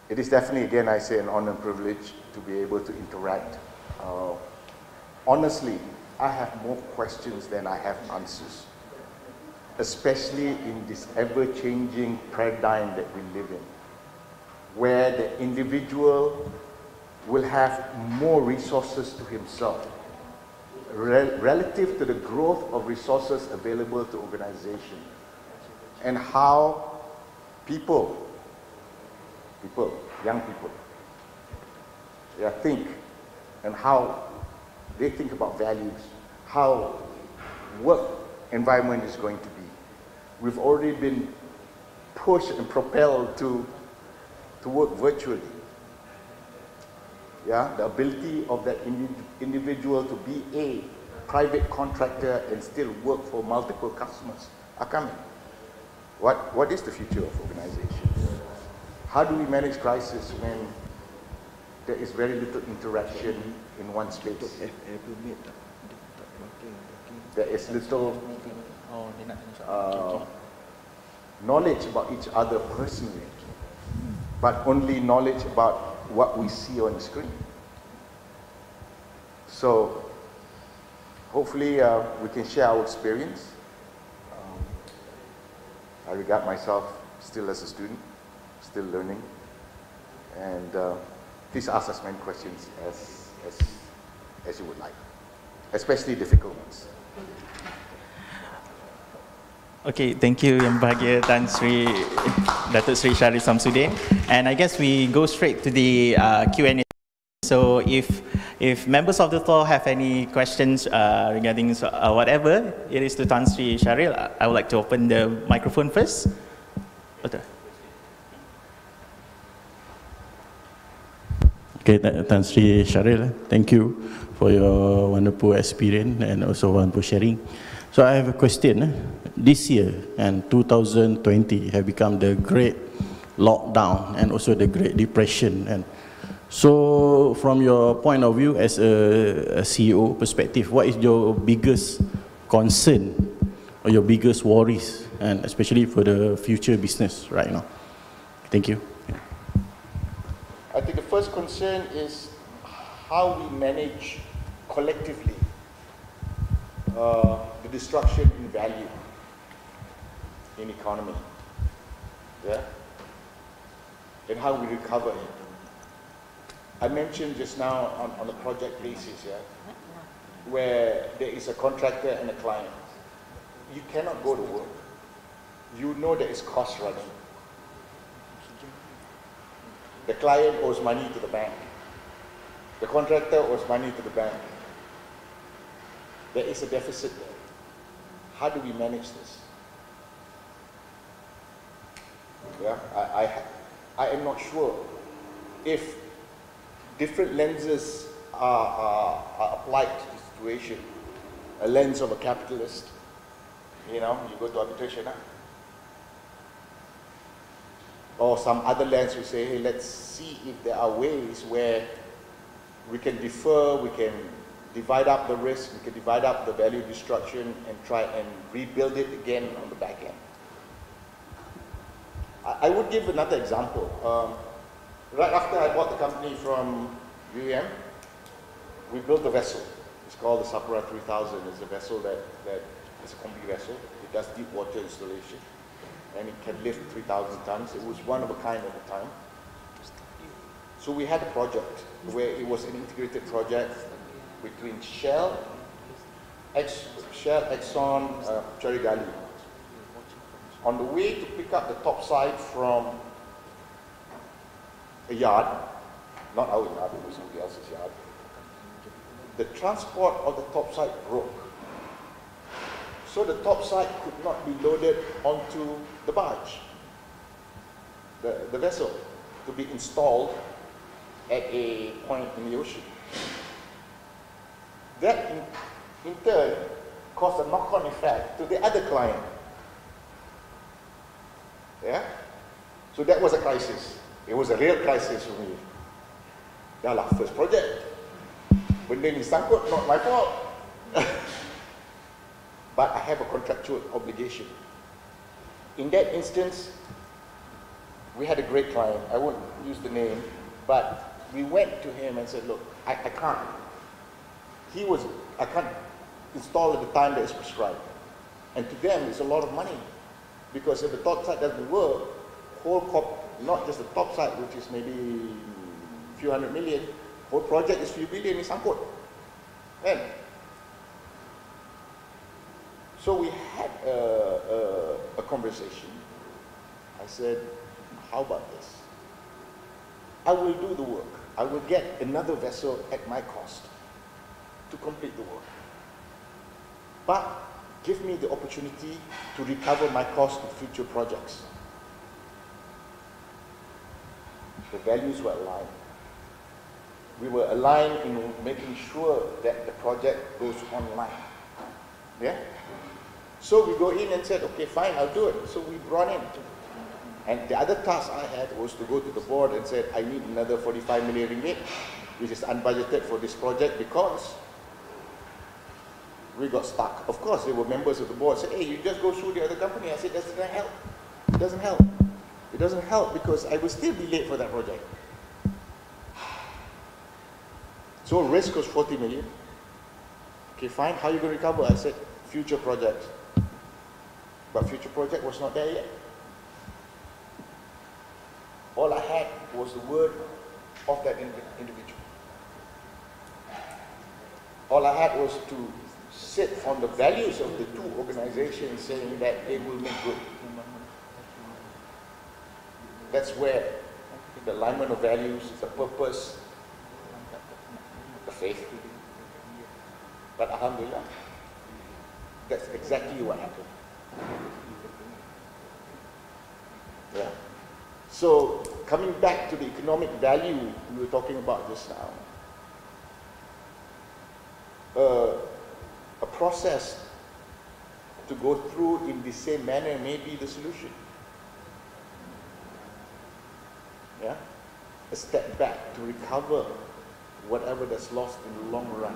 It is definitely, again, I say, an honor and privilege to be able to interact. Honestly, I have more questions than I have answers, especially in this ever-changing paradigm that we live in, where the individual will have more resources to himself relative to the growth of resources available to organization, and how young people, think, and how they think about values, how work environment is going to be. We've already been pushed and propelled to work virtually. Yeah, the ability of that individual to be a private contractor and still work for multiple customers are coming. What is the future of organizations? How do we manage crisis when there is very little interaction in one space? There is little knowledge about each other personally, but only knowledge about what we see on the screen. So hopefully we can share our experience. I regard myself still as a student, still learning, and please ask as many questions as you would like, especially difficult ones. Okay, thank you Yang Berbahagia Tan Sri Dato Sri Shahril Shamsuddin. And I guess we go straight to the Q&A. So if members of the floor have any questions regarding whatever it is to Tan Sri Shahril, I would like to open the microphone first. Okay, Tan Sri Shahril, thank you for your wonderful experience and also wonderful sharing. So I have a question. This year and 2020 have become the great lockdown and also the Great Depression. And so from your point of view as a CEO perspective, what is your biggest concern or your biggest worries, and especially for the future business right now? Thank you. I think the first concern is how we manage collectively the destruction in value in economy, and how we recover it. I mentioned just now on a project basis, where there is a contractor and a client. You cannot go to work. You know there is cost running. The client owes money to the bank. The contractor owes money to the bank. There is a deficit there. How do we manage this? I am not sure if different lenses are applied to the situation. A lens of a capitalist, you go to arbitration, or some other lens we say, hey, let's see if there are ways where we can defer, we can divide up the risk, we can divide up the value destruction and try and rebuild it again on the back end. I would give another example. Right after I bought the company from UKM, we built a vessel. It's called the Sapura 3000. It's a vessel that is a combi vessel. It does deep water installation, and it can lift 3,000 tons. It was one of a kind at the time. So we had a project where it was an integrated project between Shell, Exxon, Cherry Gali. On the way to pick up the topside from a yard, not our yard, it was somebody else's yard, the transport of the topside broke. So the topside could not be loaded onto the barge, the vessel, to be installed at a point in the ocean. That in turn caused a knock-on effect to the other client. So that was a crisis. It was a real crisis for me. Dah lah, first project. Benda ni sangkut, not my fault. But I have a contractual obligation. In that instance, we had a great client. I won't use the name, but we went to him and said, look, I can't. I can't install at the time that is prescribed. And to them, it's a lot of money. Because if the top side doesn't work, not just the top side, which is maybe a few hundred million, whole project is few billion, is sangkut. And so we had a conversation. I said, how about this? I will do the work. I will get another vessel at my cost to complete the work. But give me the opportunity to recover my cost in future projects. The values were aligned. We were aligned in making sure that the project goes online. Yeah? So we go in and said, okay, fine, I'll do it. So we brought in. And the other task I had was to go to the board and said, I need another 45 million ringgit, which is unbudgeted for this project because we got stuck. Of course, there were members of the board said, hey, you just go through the other company. I said, that doesn't help. It doesn't help. It doesn't help because I will still be late for that project. So risk was 40 million. Okay, fine. How are you going to recover? I said, future project. But future project was not there yet. All I had was the word of that individual. All I had was to sit on the values of the two organizations saying that they will make good. That's where the alignment of values, the purpose, the faith. But alhamdulillah, that's exactly what happened. Yeah. So, coming back to the economic value we were talking about just now, a process to go through in the same manner may be the solution. Yeah? A step back to recover whatever that's lost in the long run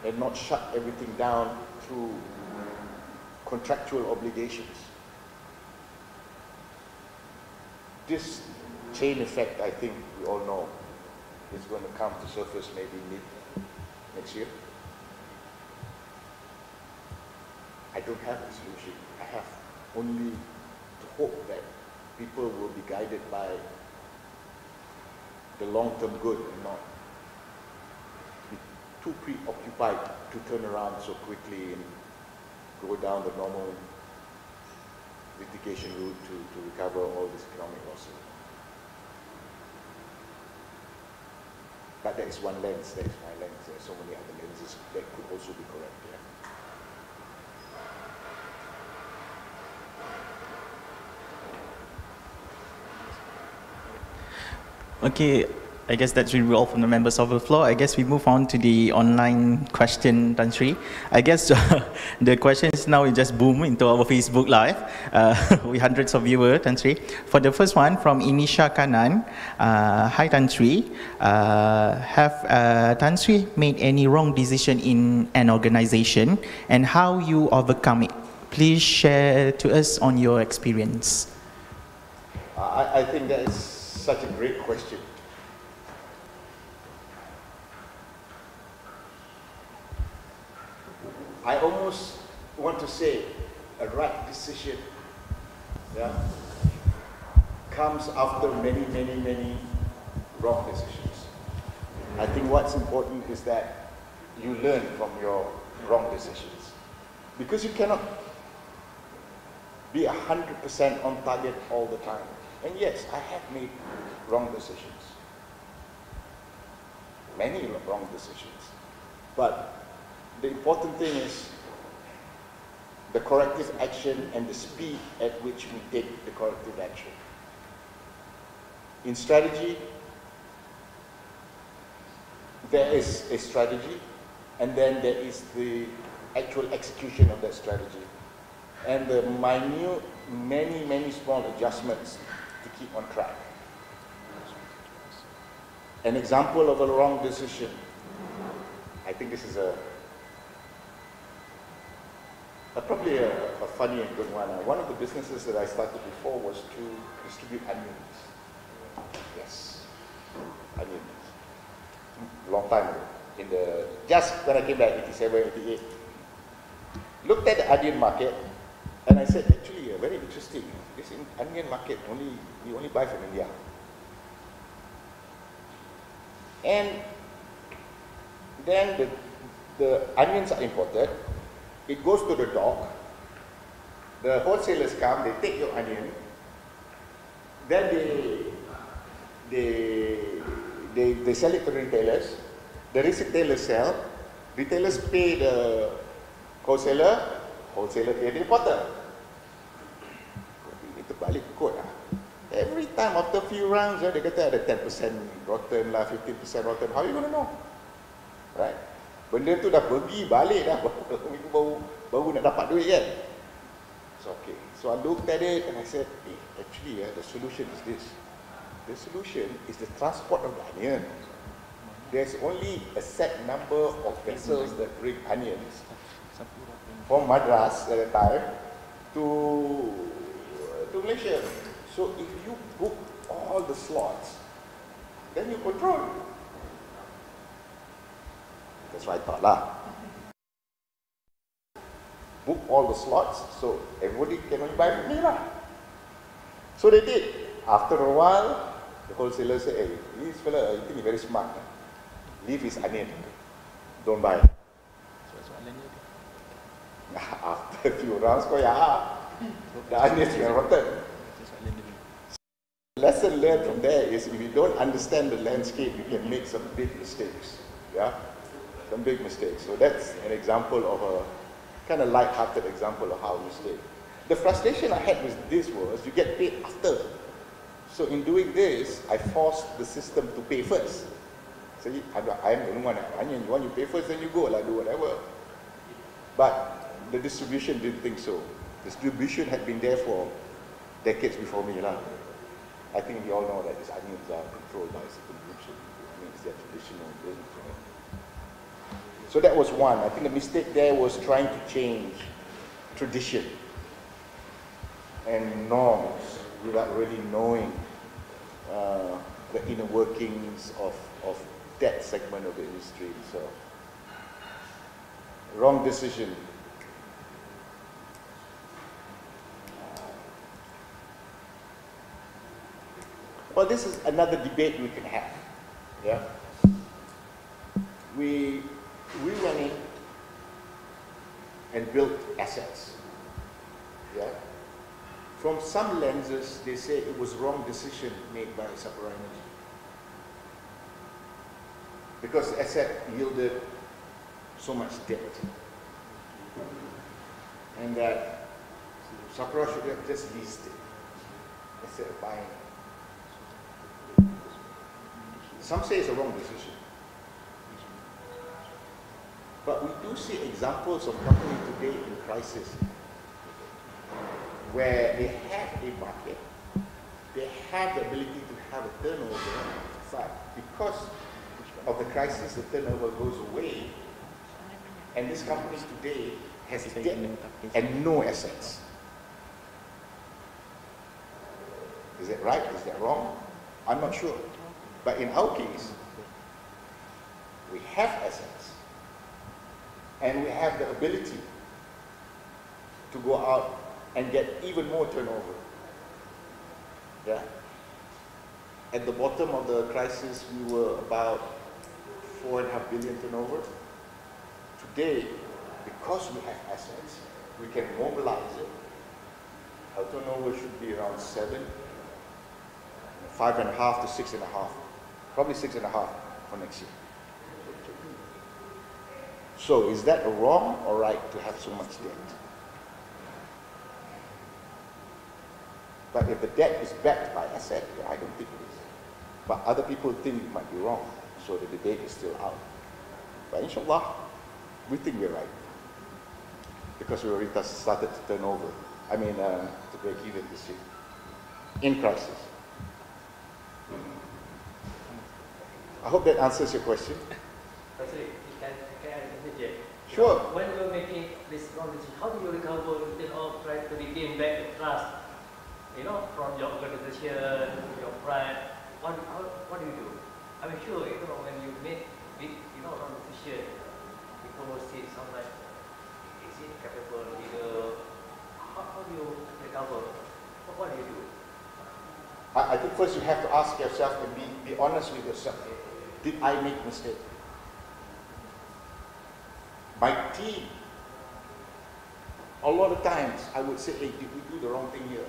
and not shut everything down through contractual obligations. This chain effect, I think we all know, is going to come to surface maybe mid next year. I don't have a solution. I have only to hope that people will be guided by the long-term good and not be too preoccupied to turn around so quickly and go down the normal litigation route to recover all this economic losses. But that is one lens, that is my lens. There are so many other lenses that could also be correct. Yeah. Okay, I guess that's really all from the members of the floor. I guess we move on to the online question, Tan Sri. I guess the questions now will just boom into our Facebook Live with hundreds of viewers, Tan Sri. For the first one from Inisha Kanan, hi Tan Sri, have Tan Sri made any wrong decision in an organization and how you overcome it? Please share to us on your experience. I think that is such a great question. I almost want to say a right decision, yeah, comes after many, many, many wrong decisions. I think what's important is that you learn from your wrong decisions. Because you cannot be 100% on target all the time. And yes, I have made wrong decisions. Many wrong decisions. But the important thing is the corrective action and the speed at which we take the corrective action. In strategy, there is a strategy, and then there is the actual execution of that strategy. And the minute, many small adjustments to keep on track. An example of a wrong decision. I think this is probably a funny and good one. One of the businesses that I started before was to distribute onions. Yes, onions. Long time ago. Just when I came back, 87, 88. Looked at the onion market, and I said, actually, very interesting. This onion market, we only buy from India. And then the onions are imported. It goes to the dock. The wholesalers come, they take your onion. Then they sell it to the retailers. The retailers sell. Retailers pay the wholesaler. Wholesaler pay the importer. Itu balik kot lah. Every time after a few rounds, they kata ada 10% rotten lah, 15% rotten. How are you going to know? Right? Benda tu dah pergi balik dah, baru nak dapat duit kan? So okay. So I looked at it and I said, hey, actually the solution is this. The solution is the transport of the onion. There's only a set number of vessels that bring onions from Madras at the time to Malaysia. So if you book all the slots, then you control. That's what I thought lah. Book all the slots, so everybody can only buy from me lah. So they did. After a while, the wholesaler said, hey, this fella, you think he's very smart. Leave his onion. Don't buy. After a few rounds, the onions were rotten. The lesson learned from there is if you don't understand the landscape, you can make some big mistakes. Yeah? Some big mistakes. So that's an example of a kind of light-hearted example of how we stay. The frustration I had with this was you get paid after. So in doing this, I forced the system to pay first. So I'm the only one. You want you pay first, then you go, like, do whatever. But the distribution didn't think so. Distribution had been there for decades before me. I think we all know that these onions are controlled by certain groups. It's their traditional business. So that was one. I think the mistake there was trying to change tradition and norms without really knowing the inner workings of that segment of the industry. So, wrong decision. Well, this is another debate we can have. Yeah, we went in and built assets. Yeah, from some lenses, they say it was wrong decision made by Sapura Energy because the asset yielded so much debt, and that Sapura should have just leased it instead of buying it. Some say it's a wrong decision. But we do see examples of companies today in crisis where they have a market, they have the ability to have a turnover, but because of the crisis, the turnover goes away, and this company today has debt and no assets. Is that right? Is that wrong? I'm not sure. But in our case, we have assets and we have the ability to go out and get even more turnover. Yeah. At the bottom of the crisis, we were about 4.5 billion turnover. Today, because we have assets, we can mobilize it. Our turnover should be around 5.5 to 6.5. Probably 6.5 for next year. So is that wrong or right to have so much debt? But if the debt is backed by asset, I don't think it is. But other people think it might be wrong, so the debate is still out. But inshallah, we think we're right. Because we already started to turn over. To break even this year. In crisis. I hope that answers your question. Sorry, can I interject? Sure. When you're making this wrong decision, how do you recover instead of trying to regain back the trust, you know, from your organization, your pride? What do you do? I'm sure, you know, when you make big, you know, wrong decision, people will see some like, is it capable leader? How do you recover? What do you do? I think first you have to ask yourself and be honest with yourself. Did I make a mistake? My team, a lot of times I would say, hey, did we do the wrong thing here?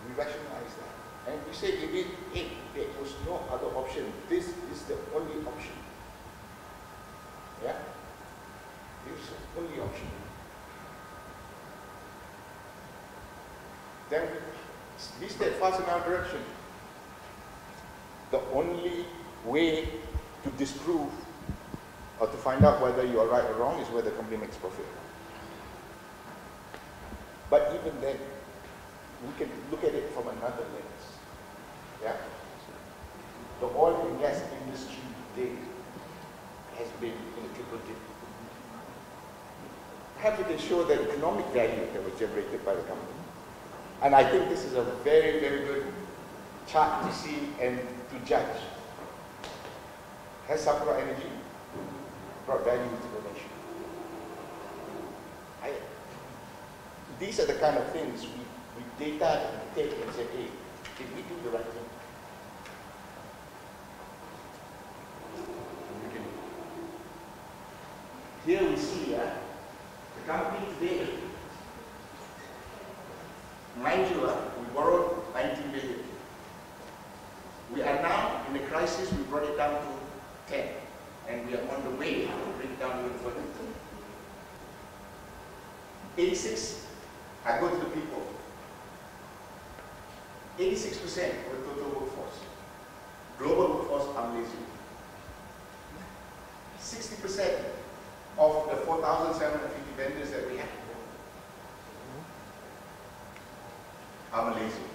We rationalize that. And we say, hey, there was no other option. This is the only option. Yeah? This is the only option. Then be steadfast in our direction. The only way to disprove or to find out whether you are right or wrong is whether the company makes profit. But even then, we can look at it from another lens. Yeah? The oil and gas industry today has been in a triple dip. Perhaps we can show the economic value that was generated by the company. And I think this is a very, very good chart to see and to judge. Has Sapura Energy brought value to the nation? These are the kind of things we data and take and say, hey, did we do the right thing? Here we see the company today. Mind you, we borrowed 19 billion. We are now in a crisis, we brought it down to 10. And we are on the way to bring it down even further. 86, I go to the people. 86% of the total workforce. Global workforce are lazy. 60% of the 4,750 vendors that we have are Malaysian.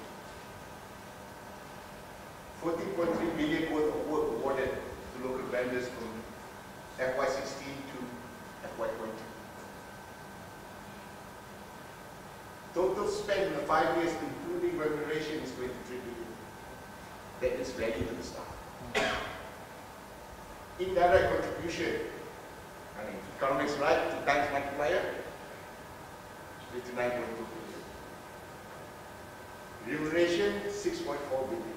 14.3 billion worth of work awarded to local vendors from FY16 to FY20. Total spend in the 5 years, including remuneration, is 23 billion. That is value to the staff. Indirect contribution, I mean, economics right, 2 times multiplier, 59.2 billion. Remuneration, 6.4 billion.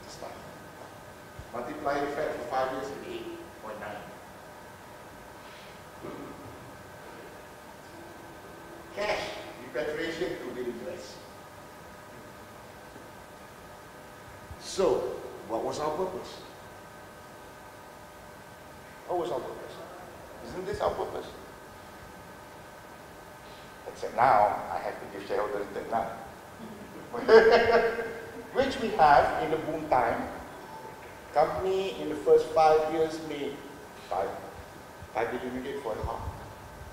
To start. Multiply effect for 5 years, 8.9. Cash, repatriation, 2 billion less. So, what was our purpose? What was our purpose? Isn't this our purpose? Except now, I have to give shareholder return now. Which we have in the boom time. Company in the first 5 years made 5 billion ringgit for the half.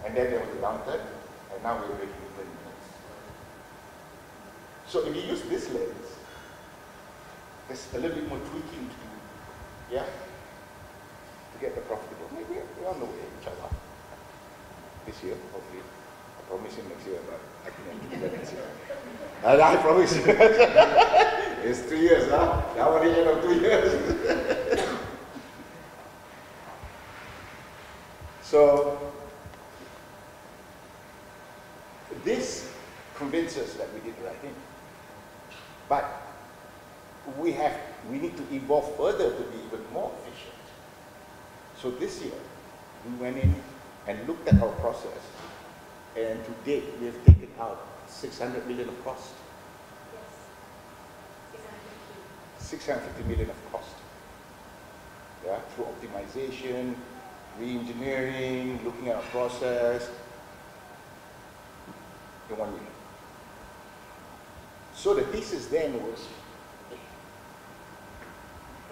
And then there was a downturn, and now we're breaking even. So if you use this lens, there's a little bit more tweaking to do, yeah? To get the profitable. Maybe we're on the way, inshallah. This year, hopefully. I promise you next year, but I can't do that next year. I promise you. It's 2 years, huh? Now at the end of 2 years. So, this convinces that we did the right thing. But we need to evolve further to be even more efficient. So this year, we went in and looked at our process, and to date, we have taken out 600 million of cost. Yes, 650 million of cost. Yeah, through optimization, re-engineering, looking at our process, in 1 year. So the thesis then was,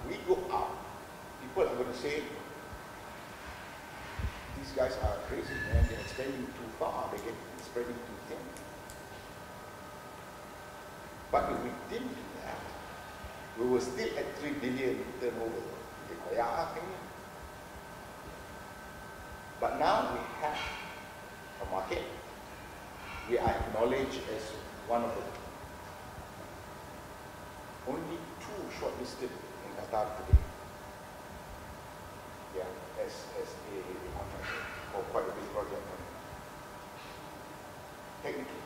we go out, people are going to say, these guys are crazy, man, they're extending too far, they're spreading too thin. But if we didn't do that, we were still at 3 billion turnover. But now we have a market. We are acknowledged as one of the only 2 shortlisted in Qatar today. Yeah, as a contractor for quite a big project. Technically.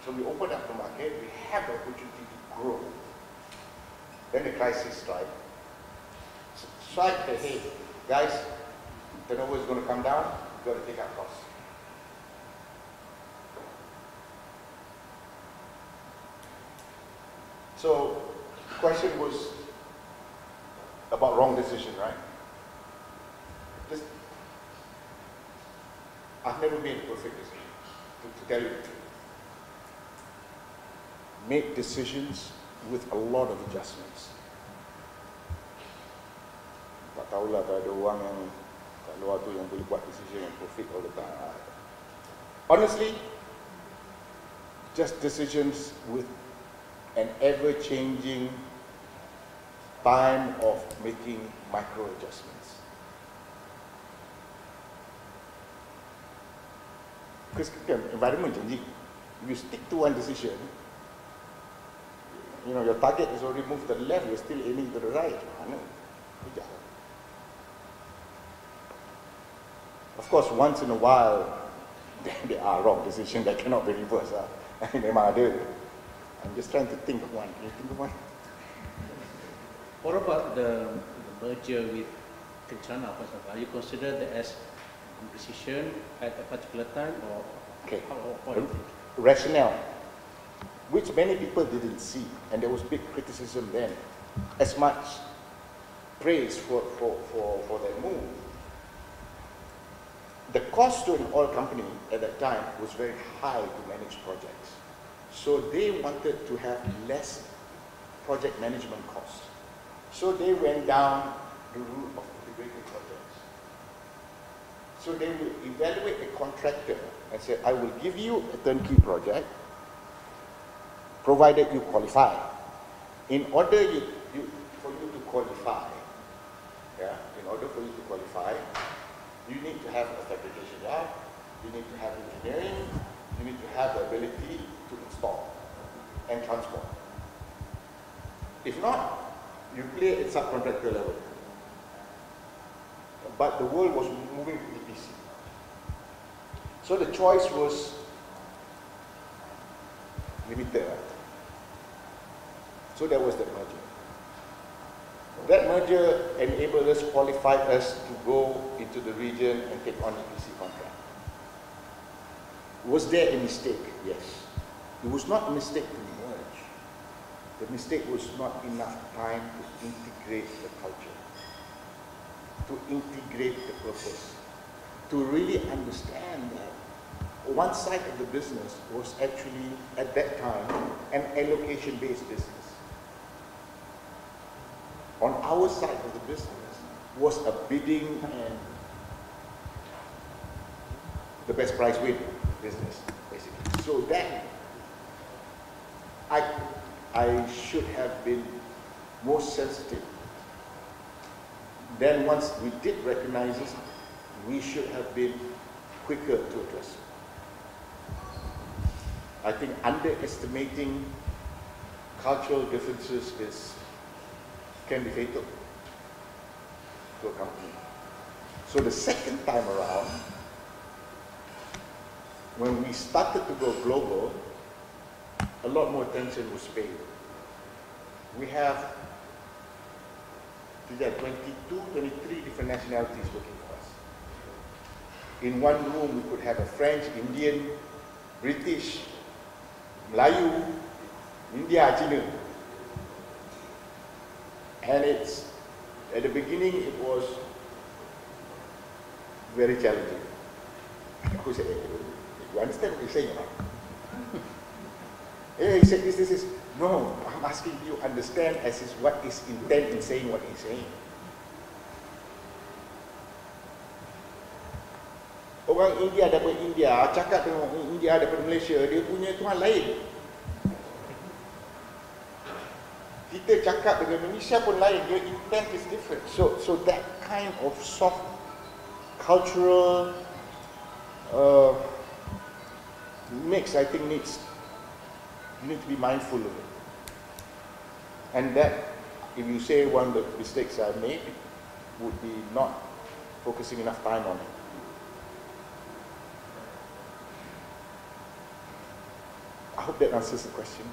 So we opened up the market, we have the opportunity to grow. Then the crisis strike. Strike the hey, guys, turnover is going to come down, you've got to take out costs. So the question was about wrong decision, right? Just, I've never made a perfect decision, to tell you the truth. Made decisions with a lot of adjustments. Tak tahulah tak ada orang yang kat luar tu yang boleh buat decision yang perfect all the time. Honestly, just decisions with an ever-changing time of making micro adjustments. Because environment changing. If you stick to one decision, you know, your target is already moved to the left, you're still aiming to the right. Of course, once in a while, there are wrong decisions that cannot be reversed. Memang ada. I'm just trying to think of one. Can you think of one? What about the merger with Kencana? Are you consider that as a decision at a particular time, or okay. How do you think? Rationale, which many people didn't see, and there was big criticism then, as much praise for that move. The cost to an oil company at that time was very high to manage projects. So they wanted to have less project management costs. So they went down the route of integrated projects. So they will evaluate a contractor and say, I will give you a turnkey project, provided you qualify. In order for you to qualify, you need to have a fabrication yard, you need to have engineering, you need to have the ability to install and transport. If not, you play at subcontractor level. But the world was moving to EPC. So the choice was limited. So there was that merger. That merger enabled us, qualified us to go into the region and take on EPC contract. Was there a mistake? Yes. It was not a mistake to merge. The mistake was not enough time to integrate the culture, to integrate the purpose, to really understand that one side of the business was actually, at that time, an allocation-based business. On our side of the business was a bidding and the best price win business, basically. So that I should have been more sensitive. Then once we did recognize this, we should have been quicker to address it. I think underestimating cultural differences can be fatal to a company. So the second time around, when we started to go global, a lot more attention was paid. We have 22, 23 different nationalities working for us. In one room, we could have a French, Indian, British, Melayu, India, China. And at the beginning, it was very challenging. Who said, you understand what you're saying, right? He said this. No, I'm asking you understand as is what is intent in saying what he's saying. Orang India daripada India, cakap dengan orang India daripada Malaysia, dia punya Tuhan lain. kita cakap dengan Indonesia pun lain, your intent is different. So that kind of soft cultural mix, I think you need to be mindful of it. And that, if you say one of the mistakes I made, would be not focusing enough time on it. I hope that answers the question.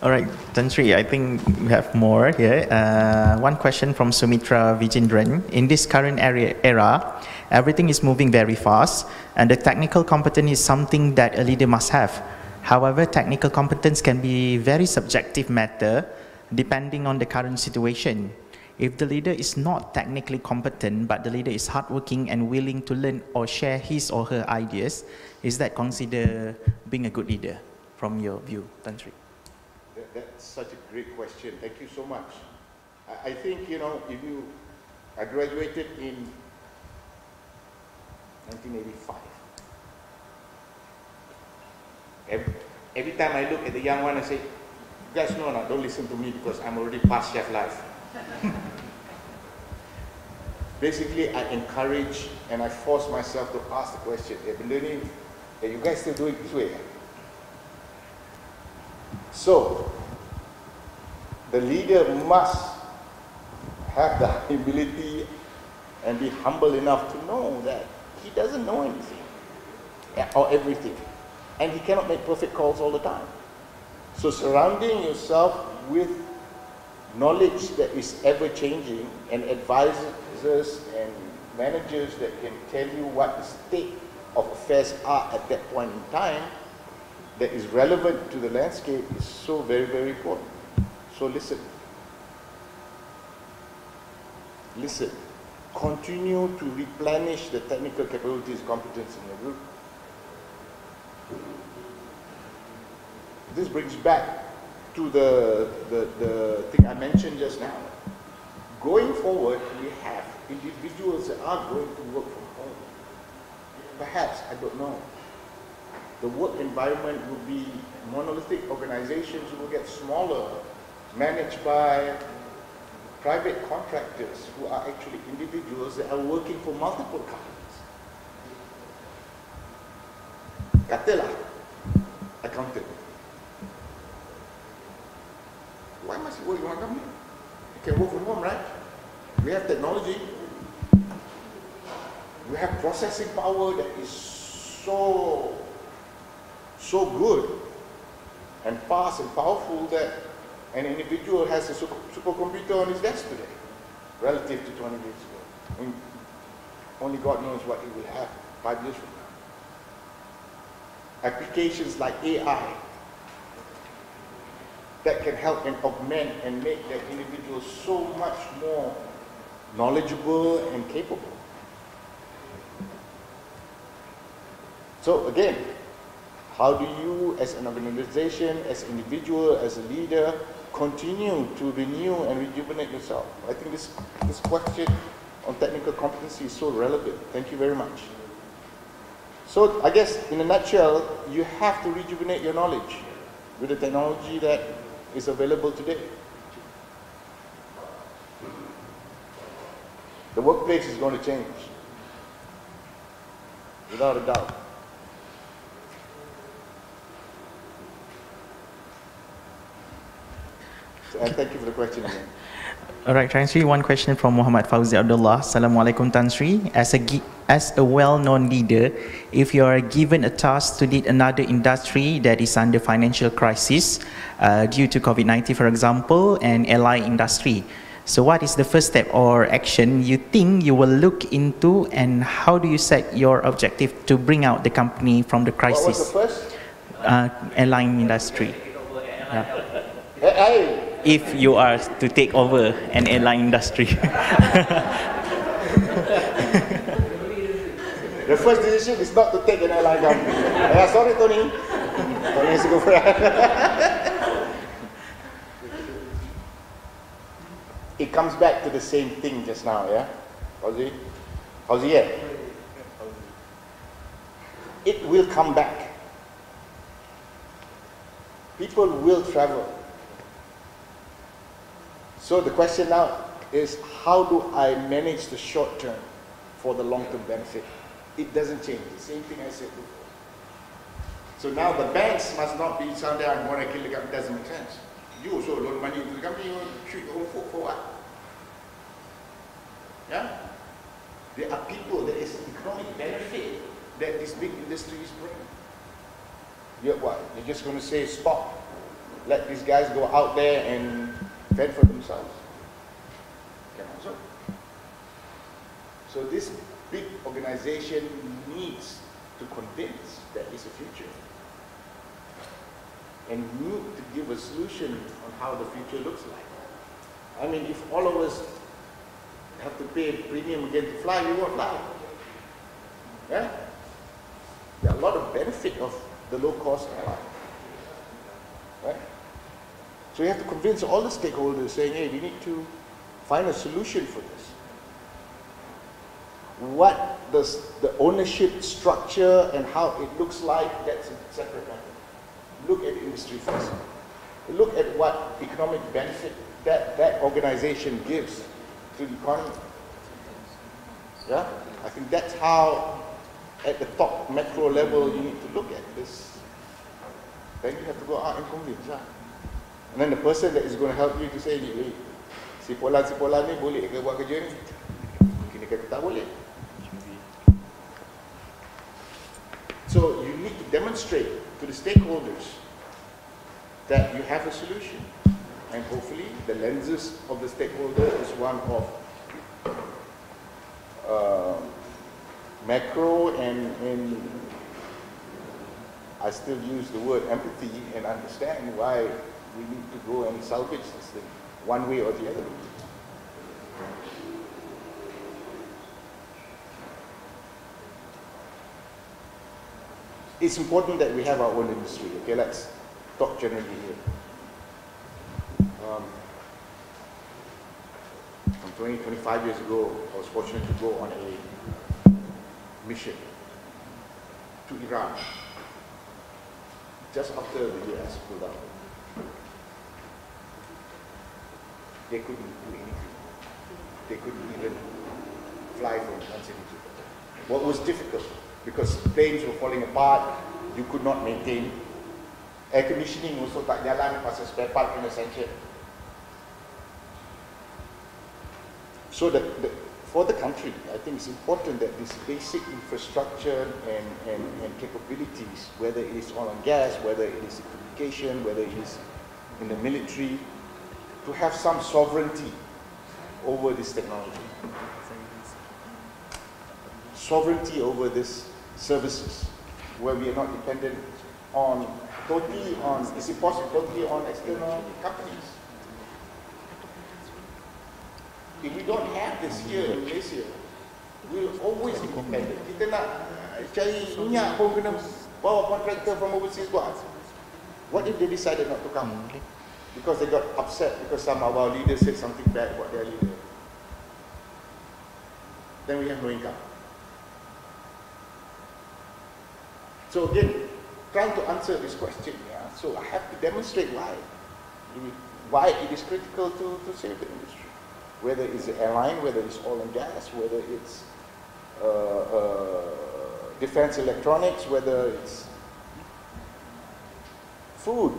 All right, Tan Sri, I think we have more here. One question from Sumitra Vijendran. In this current era, everything is moving very fast, and the technical competence is something that a leader must have. However, technical competence can be very subjective matter depending on the current situation. If the leader is not technically competent, but the leader is hardworking and willing to learn or share his or her ideas, is that considered being a good leader from your view, Tan Sri? That's such a great question. Thank you so much. I think, I graduated in 1985. Every time I look at the young one, I say, you guys know now, don't listen to me because I'm already past chef life. Basically, I encourage and I force myself to ask the question, you guys still do it this way? So, the leader must have the humility and be humble enough to know that he doesn't know anything or everything, and he cannot make perfect calls all the time. So surrounding yourself with knowledge that is ever changing and advisors and managers that can tell you what the state of affairs are at that point in time that is relevant to the landscape is so very, very important. So listen. Listen. Continue to replenish the technical capabilities, competence in your group. This brings back to the thing I mentioned just now. Going forward, we have individuals that are going to work from home. Perhaps, I don't know. The work environment will be monolithic, organizations will get smaller, managed by private contractors who are actually individuals that are working for multiple companies. Katalah, accountant. Why must you work in one company? You can work from home, right? We have technology. We have processing power that is so good and fast and powerful that an individual has a supercomputer on his desk today, relative to 20 years ago. I mean, only God knows what he will have 5 years from now. Applications like AI that can help and augment and make that individual so much more knowledgeable and capable. So again, how do you as an organization, as an individual, as a leader, continue to renew and rejuvenate yourself? I think this question on technical competency is so relevant. Thank you very much. So I guess in a nutshell, you have to rejuvenate your knowledge with the technology that is available today. The workplace is going to change, without a doubt. And thank you for the question again. All right, Tan Sri, one question from Muhammad Fauzi Abdullah. Assalamualaikum Tan Sri. As a well-known leader, if you are given a task to lead another industry that is under financial crisis due to COVID-19, for example, and airline industry, so what is the first step or action you think you will look into, and how do you set your objective to bring out the company from the crisis? What was the first? Airline industry. Hey. If you are to take over an airline industry. The first decision is not to take an airline company. Sorry, Tony. Tony has to go for it. It comes back to the same thing just now, yeah? Fauzi? Fauzi, yeah? It will come back. People will travel. So the question now is, how do I manage the short term for the long term benefit? It doesn't change. The same thing I said before. So now the banks must not be someday I'm going to kill the company. It doesn't make sense. You also loan money to the company, you shoot your own foot for what? Yeah? There are people, there is economic benefit that this big industry is bringing. You're what? You're just going to say stop. Let these guys go out there and fend for themselves. Cannot. So this big organization needs to convince there is a future. And need to give a solution on how the future looks like. I mean, if all of us have to pay a premium again to fly, we won't fly. Yeah? There are a lot of benefit of the low-cost airline. Right? So you have to convince all the stakeholders saying, hey, we need to find a solution for this. What does the ownership structure and how it looks like, that's a separate matter. Look at the industry first. Look at what economic benefit that organization gives to the economy. Yeah? I think that's how, at the top macro level, you need to look at this. Then you have to go out and convince. And then the person that is going to help you to say, si Polan ni boleh ke buat kerja ni? Mungkin dia kata tak boleh. So you need to demonstrate to the stakeholders that you have a solution. And hopefully the lenses of the stakeholder is one of macro and I still use the word empathy and understand why we need to go and salvage this thing one way or the other. It's important that we have our own industry. Okay, let's talk generally here. From 25 years ago, I was fortunate to go on a mission to Iran just after the US pulled out. They couldn't do anything. They couldn't even fly from one city to another. What was difficult? Because planes were falling apart, you could not maintain. Air conditioning also tak jalan pasal spare part kena sanction. So for the country, I think it's important that this basic infrastructure and capabilities, whether it is oil and gas, whether it is communication, whether it is in the military, to have some sovereignty over this technology. Sovereignty over these services, where we are not dependent on, totally on, is it possible, totally on external companies. If we don't have this here in Malaysia, we'll always be dependent. Kita nak cari minyak pun kena bawa contractor from overseas buat. What if they decided not to come? Because they got upset because some of our leaders said something bad about their leader. Then we have no income. So again, trying to answer this question, yeah, so I have to demonstrate why it is critical to save the industry. Whether it's the airline, whether it's oil and gas, whether it's defense electronics, whether it's food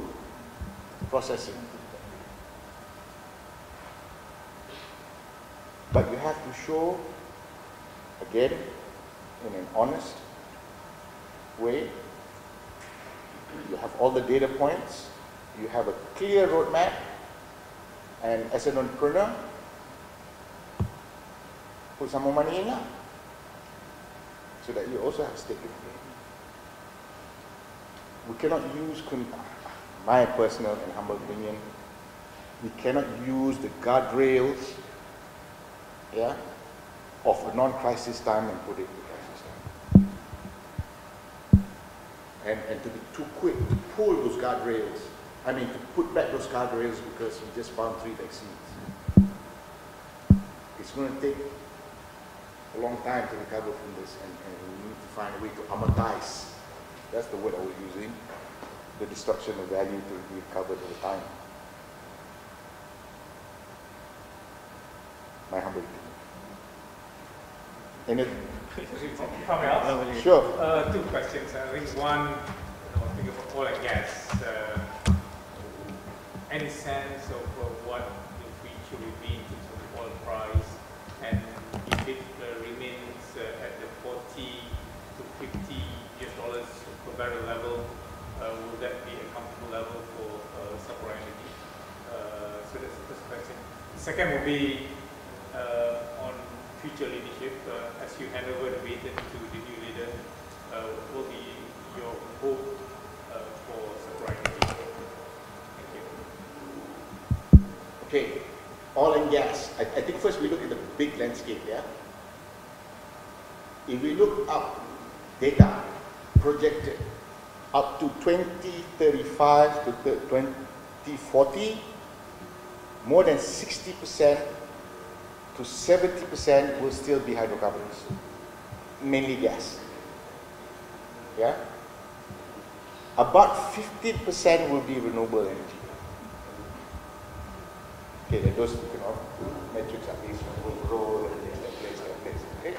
processing. But you have to show, again, in an honest way, you have all the data points, you have a clear roadmap, and as an entrepreneur, put some more money in now, so that you also have stake in the game. We cannot use, my personal and humble opinion, we cannot use the guardrails, yeah, of a non-crisis time and put it in crisis time. And to be too quick to pull those guardrails, I mean to put back those guardrails because we just found 3 vaccines. It's going to take a long time to recover from this, and we need to find a way to amortize, that's the word I was using, the destruction of value to be recovered over time. my humble opinion. Anything? If I may ask? Sure. Two questions. I think one, thinking of oil and gas. Any sense of what the future will be in terms of the oil price, and if it remains at the $40 to $50 per barrel level, will that be a comfortable level for Sapura Energy? So that's the first question. Second will be on future leadership. As you hand over the baton to the new leader, what will be your hope for Sapura Energy? Thank you. Okay, oil and gas. I think first we look at the big landscape, yeah? If we look up data projected up to 2035 to 2040, more than 60% to 70% will still be hydrocarbons, mainly gas. Yeah? About 15% will be renewable energy. Okay, those metrics are based on overall and that place, okay?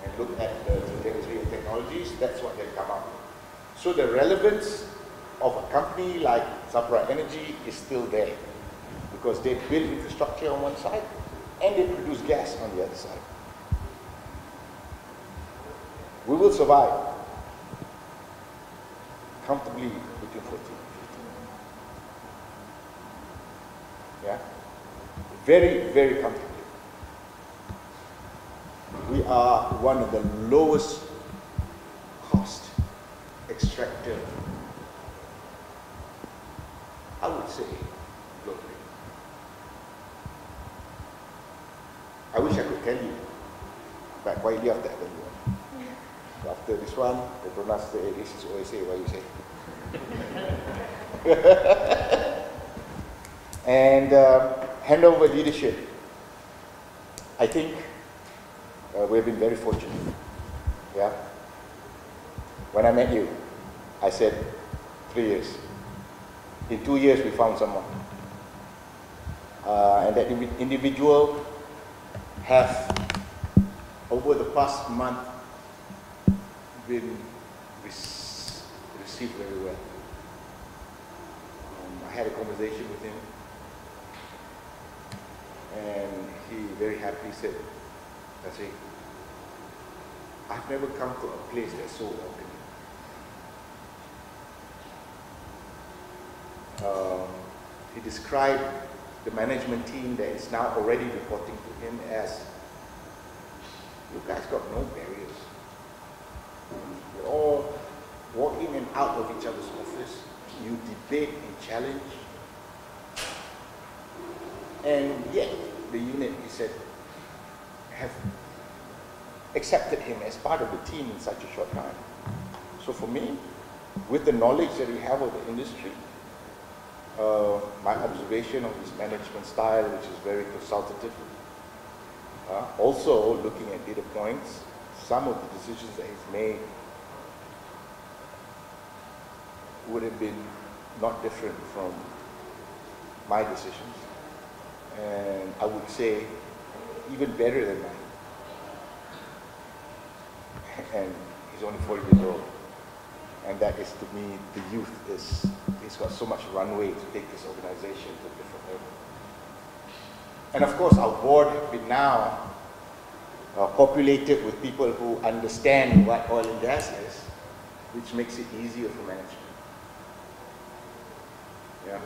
And look at the trajectory of technologies, that's what they come up with. So the relevance of a company like Sapura Energy is still there, because they build infrastructure on one side and they produce gas on the other side. We will survive comfortably between 14 and 15. Yeah? Very, very comfortably. We are one of the lowest cost extractor, I would say, globally. I wish I could tell you, but why do you have to tell you? So after this one, the Petronas say, this is always say what you say. And handover leadership. I think we've been very fortunate. Yeah. When I met you, I said 3 years. In 2 years, we found someone. And that individual has, over the past month, been received very well. I had a conversation with him, and he very happily said, that's it. I've never come to a place that's so welcoming. He described the management team that is now already reporting to him as, you guys got no barriers. You're all walk in and out of each other's office. You debate and challenge. And yet, the unit, he said, have accepted him as part of the team in such a short time. So for me, with the knowledge that we have of the industry, my observation of his management style, which is very consultative, also looking at data points, some of the decisions that he's made would have been not different from my decisions. And I would say even better than mine. And he's only 40 years old. And that is, to me, the youth he's got so much runway to take this organization to a different level. And of course, our board has been now populated with people who understand what oil and gas is, which makes it easier for management. Yeah.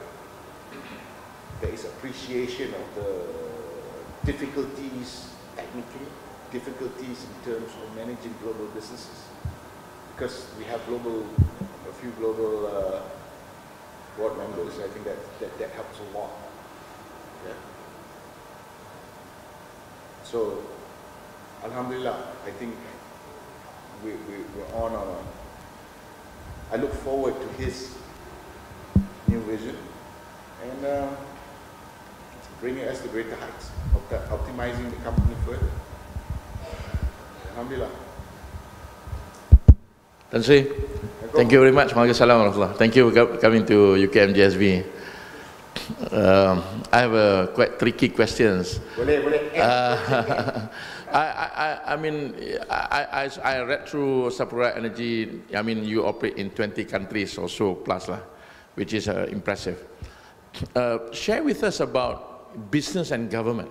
There is appreciation of the difficulties technically, difficulties in terms of managing global businesses. Because we have a few global board members, I think that helps a lot. Yeah. So, alhamdulillah, I think we're on our own. I look forward to his new vision and bringing us to greater heights, optimizing the company further. Alhamdulillah. Tan Sri, thank you very much. Waalaikumsalam warahmatullahi. Thank you for coming to UKM-GSB. I have a quite tricky questions. I mean, I read through Sapura Energy. I mean, you operate in 20 countries or so plus, which is impressive. Share with us about business and government.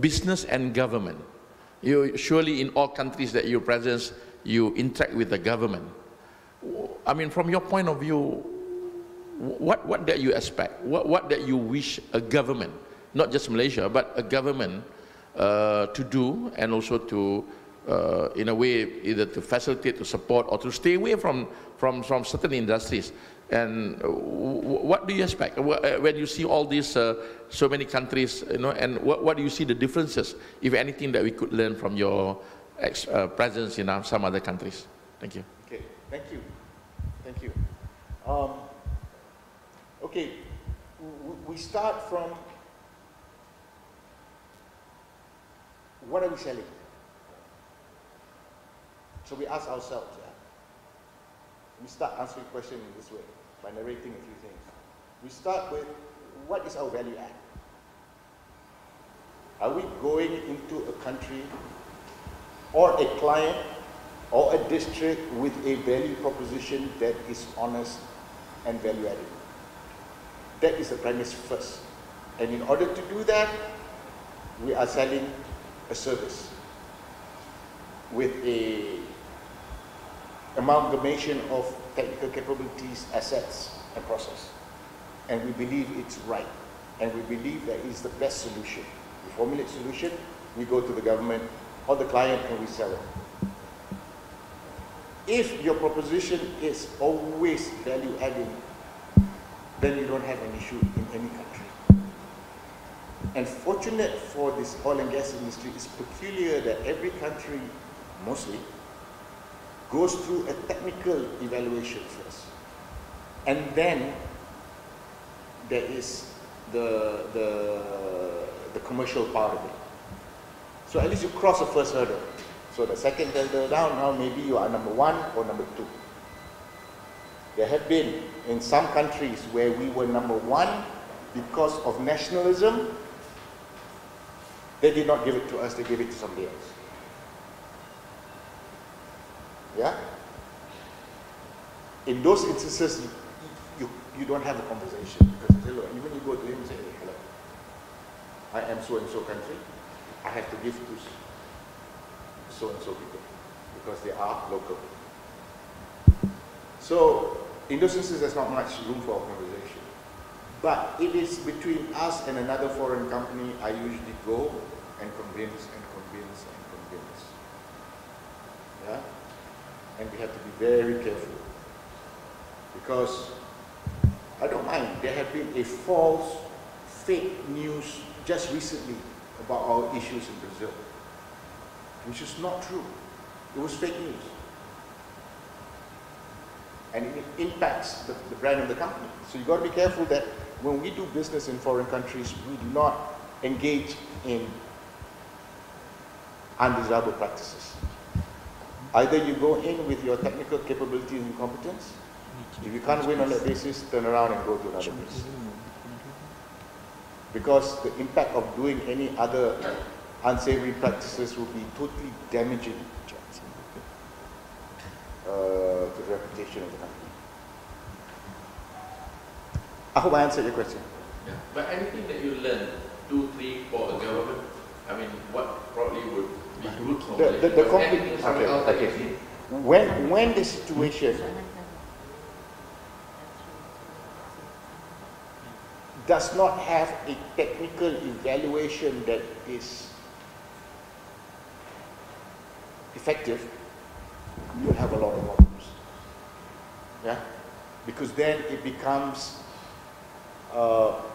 Business and government. You surely in all countries that you presence, you interact with the government. I mean, from your point of view, what that you expect? What that you wish a government, not just Malaysia, but a government to do, and also to, in a way, either to facilitate, to support, or to stay away from certain industries. And what do you expect when you see all these so many countries, you know? And what do you see the differences, if anything, that we could learn from your presence in some other countries? Thank you. Okay, thank you, thank you. Okay, we start from what are we selling? So we ask ourselves, we start answering the question in this way, by narrating a few things. We start with, what is our value add? Are we going into a country or a client or a district with a value proposition that is honest and value added? That is the premise first. And in order to do that, we are selling a service with a amalgamation of technical capabilities, assets, and process. And we believe it's right. And we believe that is the best solution. We formulate solution, we go to the government or the client and we sell it. If your proposition is always value adding, then you don't have an issue in any country. And fortunate for this oil and gas industry, it's peculiar that every country, mostly, goes through a technical evaluation first. And then there is the commercial part of it. So at least you cross the first hurdle. So the second hurdle down, now maybe you are number 1 or number 2. There have been in some countries where we were number 1 because of nationalism. They did not give it to us, they gave it to somebody else. Yeah? In those instances, you don't have a conversation, because hello, even you go to him and say, hey, hello, I am so-and-so country, I have to give to so-and-so people, because they are local. So, in those instances, there's not much room for a conversation. But if it's between us and another foreign company, I usually go and convince and convince and convince. Yeah? And we have to be very careful. Because, I don't mind, there have been a false, fake news just recently about our issues in Brazil, which is not true. It was fake news. And it impacts the brand of the company. So you've got to be careful that when we do business in foreign countries, we do not engage in undesirable practices. Either you go in with your technical capability and competence. If you can't win on that basis, turn around and go to another place. Because the impact of doing any other unsavory practices will be totally damaging to the reputation of the company. I hope I answered your question. Yeah. But anything that you learn, 2, 3 for a government, I mean, what probably would be good for okay. When the situation does not have a technical evaluation that is effective, you have a lot of problems. Yeah? Because then it becomes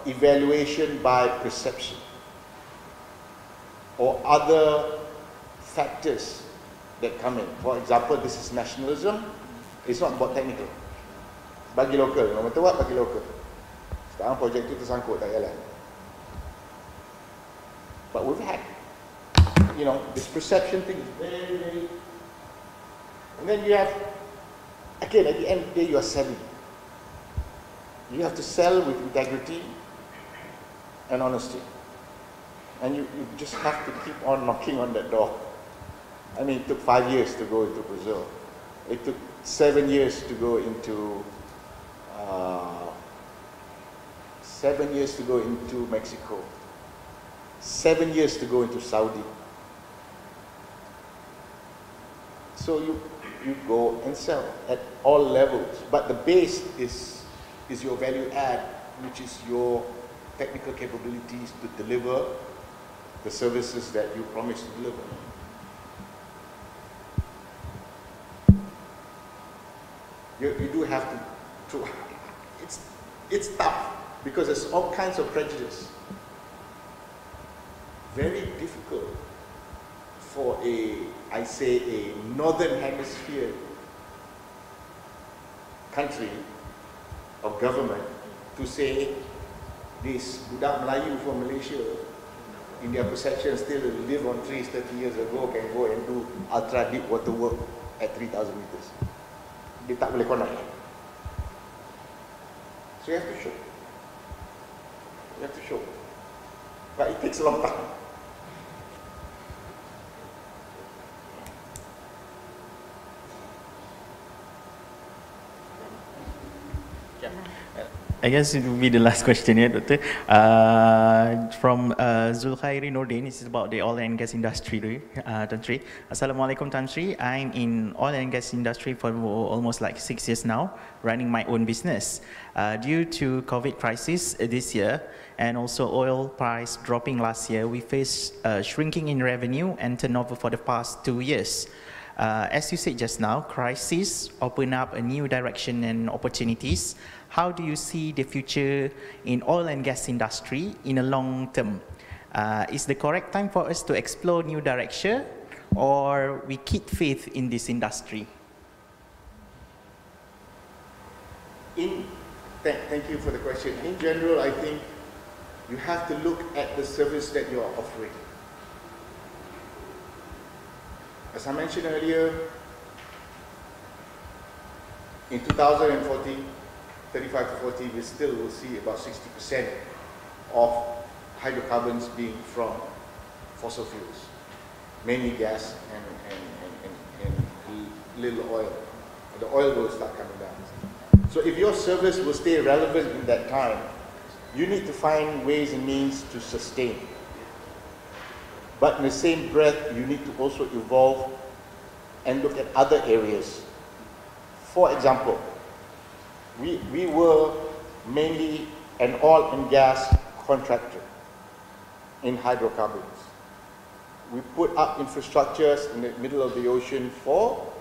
evaluation by perception or other factors that come in. For example, this is nationalism. It's not about technical. Bagi lokal. No matter what, bagi lokal. Sekarang projek itu tersangkut, tak jalan. But we've had, you know, this perception thing is very, very. And then you have, again, at the end of the day, you are selling. You have to sell with integrity and honesty. And you just have to keep on knocking on that door. I mean, it took 5 years to go into Brazil. It took 7 years to go into 7 years to go into Mexico. 7 years to go into Saudi. So you go and sell at all levels, but the base is your value add, which is your technical capabilities to deliver the services that you promise to deliver. You do have to it's tough because there's all kinds of prejudice. Very difficult for a northern hemisphere country or government to say this budak Melayu from Malaysia, in their perception, still live on trees 30 years ago, can go and do ultra deep water work at 3,000 meters. Dia tak boleh connect. So you have to show. You have to show. But it takes a long time. I guess it will be the last question here, Doctor. From Zulkhairi Nordin, this is about the oil and gas industry, Tan Sri. Assalamualaikum, Tan Sri. I'm in oil and gas industry for almost like 6 years now, running my own business. Due to COVID crisis this year, and also oil price dropping last year, we faced shrinking in revenue and turnover for the past 2 years. As you said just now, crisis open up a new direction and opportunities. How do you see the future in oil and gas industry in a long term? Is the correct time for us to explore new direction, or we keep faith in this industry? Thank you for the question. In general, I think you have to look at the service that you are offering. As I mentioned earlier, in 2040, 35 to 40, we still will see about 60% of hydrocarbons being from fossil fuels, mainly gas and little oil. The oil will start coming down. So if your service will stay relevant in that time, you need to find ways and means to sustain. But in the same breath, you need to also evolve and look at other areas. For example, we were mainly an oil and gas contractor in hydrocarbons. We put up infrastructures in the middle of the ocean for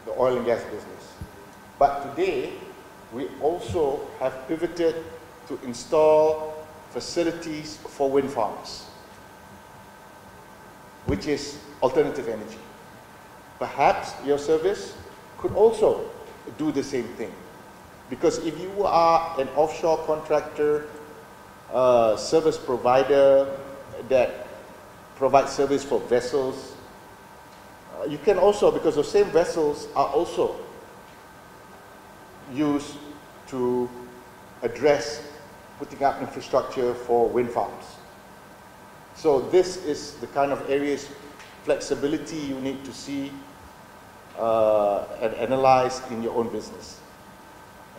the oil and gas business. But today, we also have pivoted to install facilities for wind farms, which is alternative energy. Perhaps your service could also do the same thing. Because if you are an offshore contractor, service provider that provides service for vessels, you can also, because the same vessels are also used to address putting up infrastructure for wind farms. So this is the kind of areas, flexibility you need to see and analyze in your own business.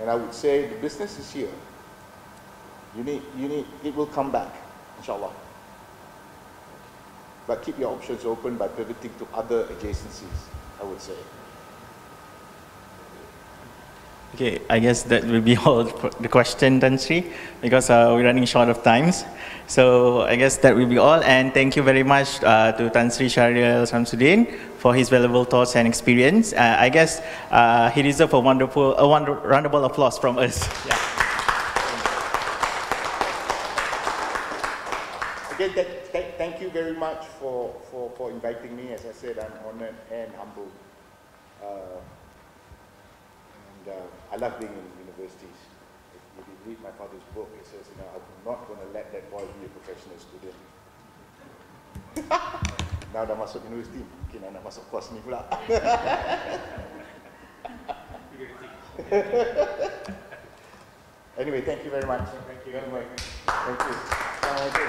And I would say the business is here. It will come back, inshallah. But keep your options open by pivoting to other adjacencies, I would say. Okay, I guess that will be all the question, Tan Sri, because we're running short of times. So I guess that will be all, and thank you very much to Tan Sri Shahril Shamsuddin for his valuable thoughts and experience. I guess he deserves a round of applause from us. Yeah. Again, thank you very much for inviting me. As I said, I'm honored and humbled. I love being in universities. If you read my father's book, it says, you know, I'm not going to let that boy be a professional student. Now dah masuk universiti, mungkin nak masuk kos ni pula. Anyway, thank you very much. Thank you. Thank you. Assalamualaikum.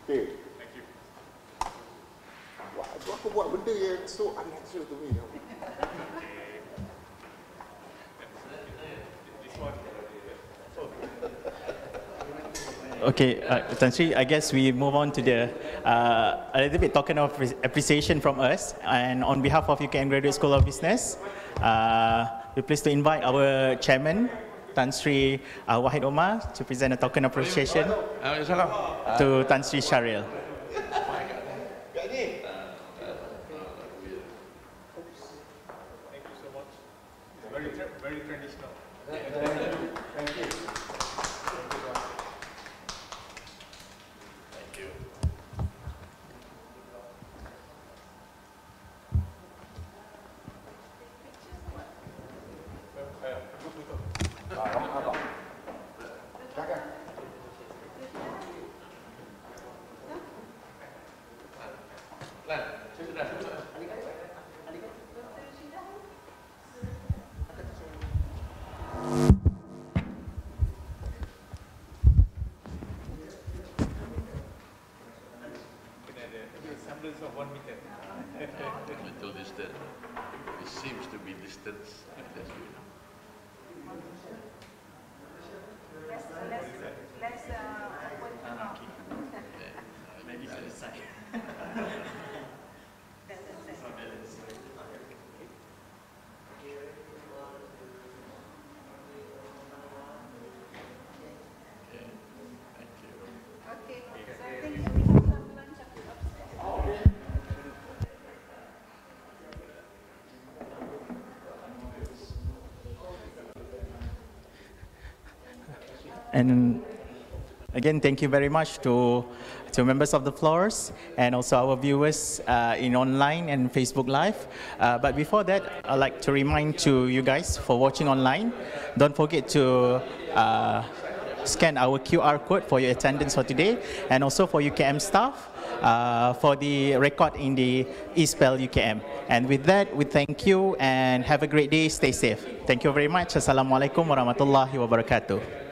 Okay. Thank you. Wah, aku buat benda yang so unnatural to me. This one. Okay, Tan Sri, I guess we move on to the a little bit token of appreciation from us, and on behalf of UKM Graduate School of Business, we're pleased to invite our chairman, Tan Sri Wahid Omar, to present a token of appreciation to Tan Sri Shahril. Thank you so much. It's very traditional. Thank you. Semblance of 1 meter. Little distance. It seems to be distance. Maybe from the side. And again, thank you very much to members of the floors and also our viewers in online and Facebook Live. But before that, I'd like to remind to you guys for watching online, don't forget to scan our QR code for your attendance for today, and also for UKM staff for the record in the eSPeL UKM. And with that, we thank you and have a great day. Stay safe. Thank you very much. Assalamualaikum warahmatullahi wabarakatuh.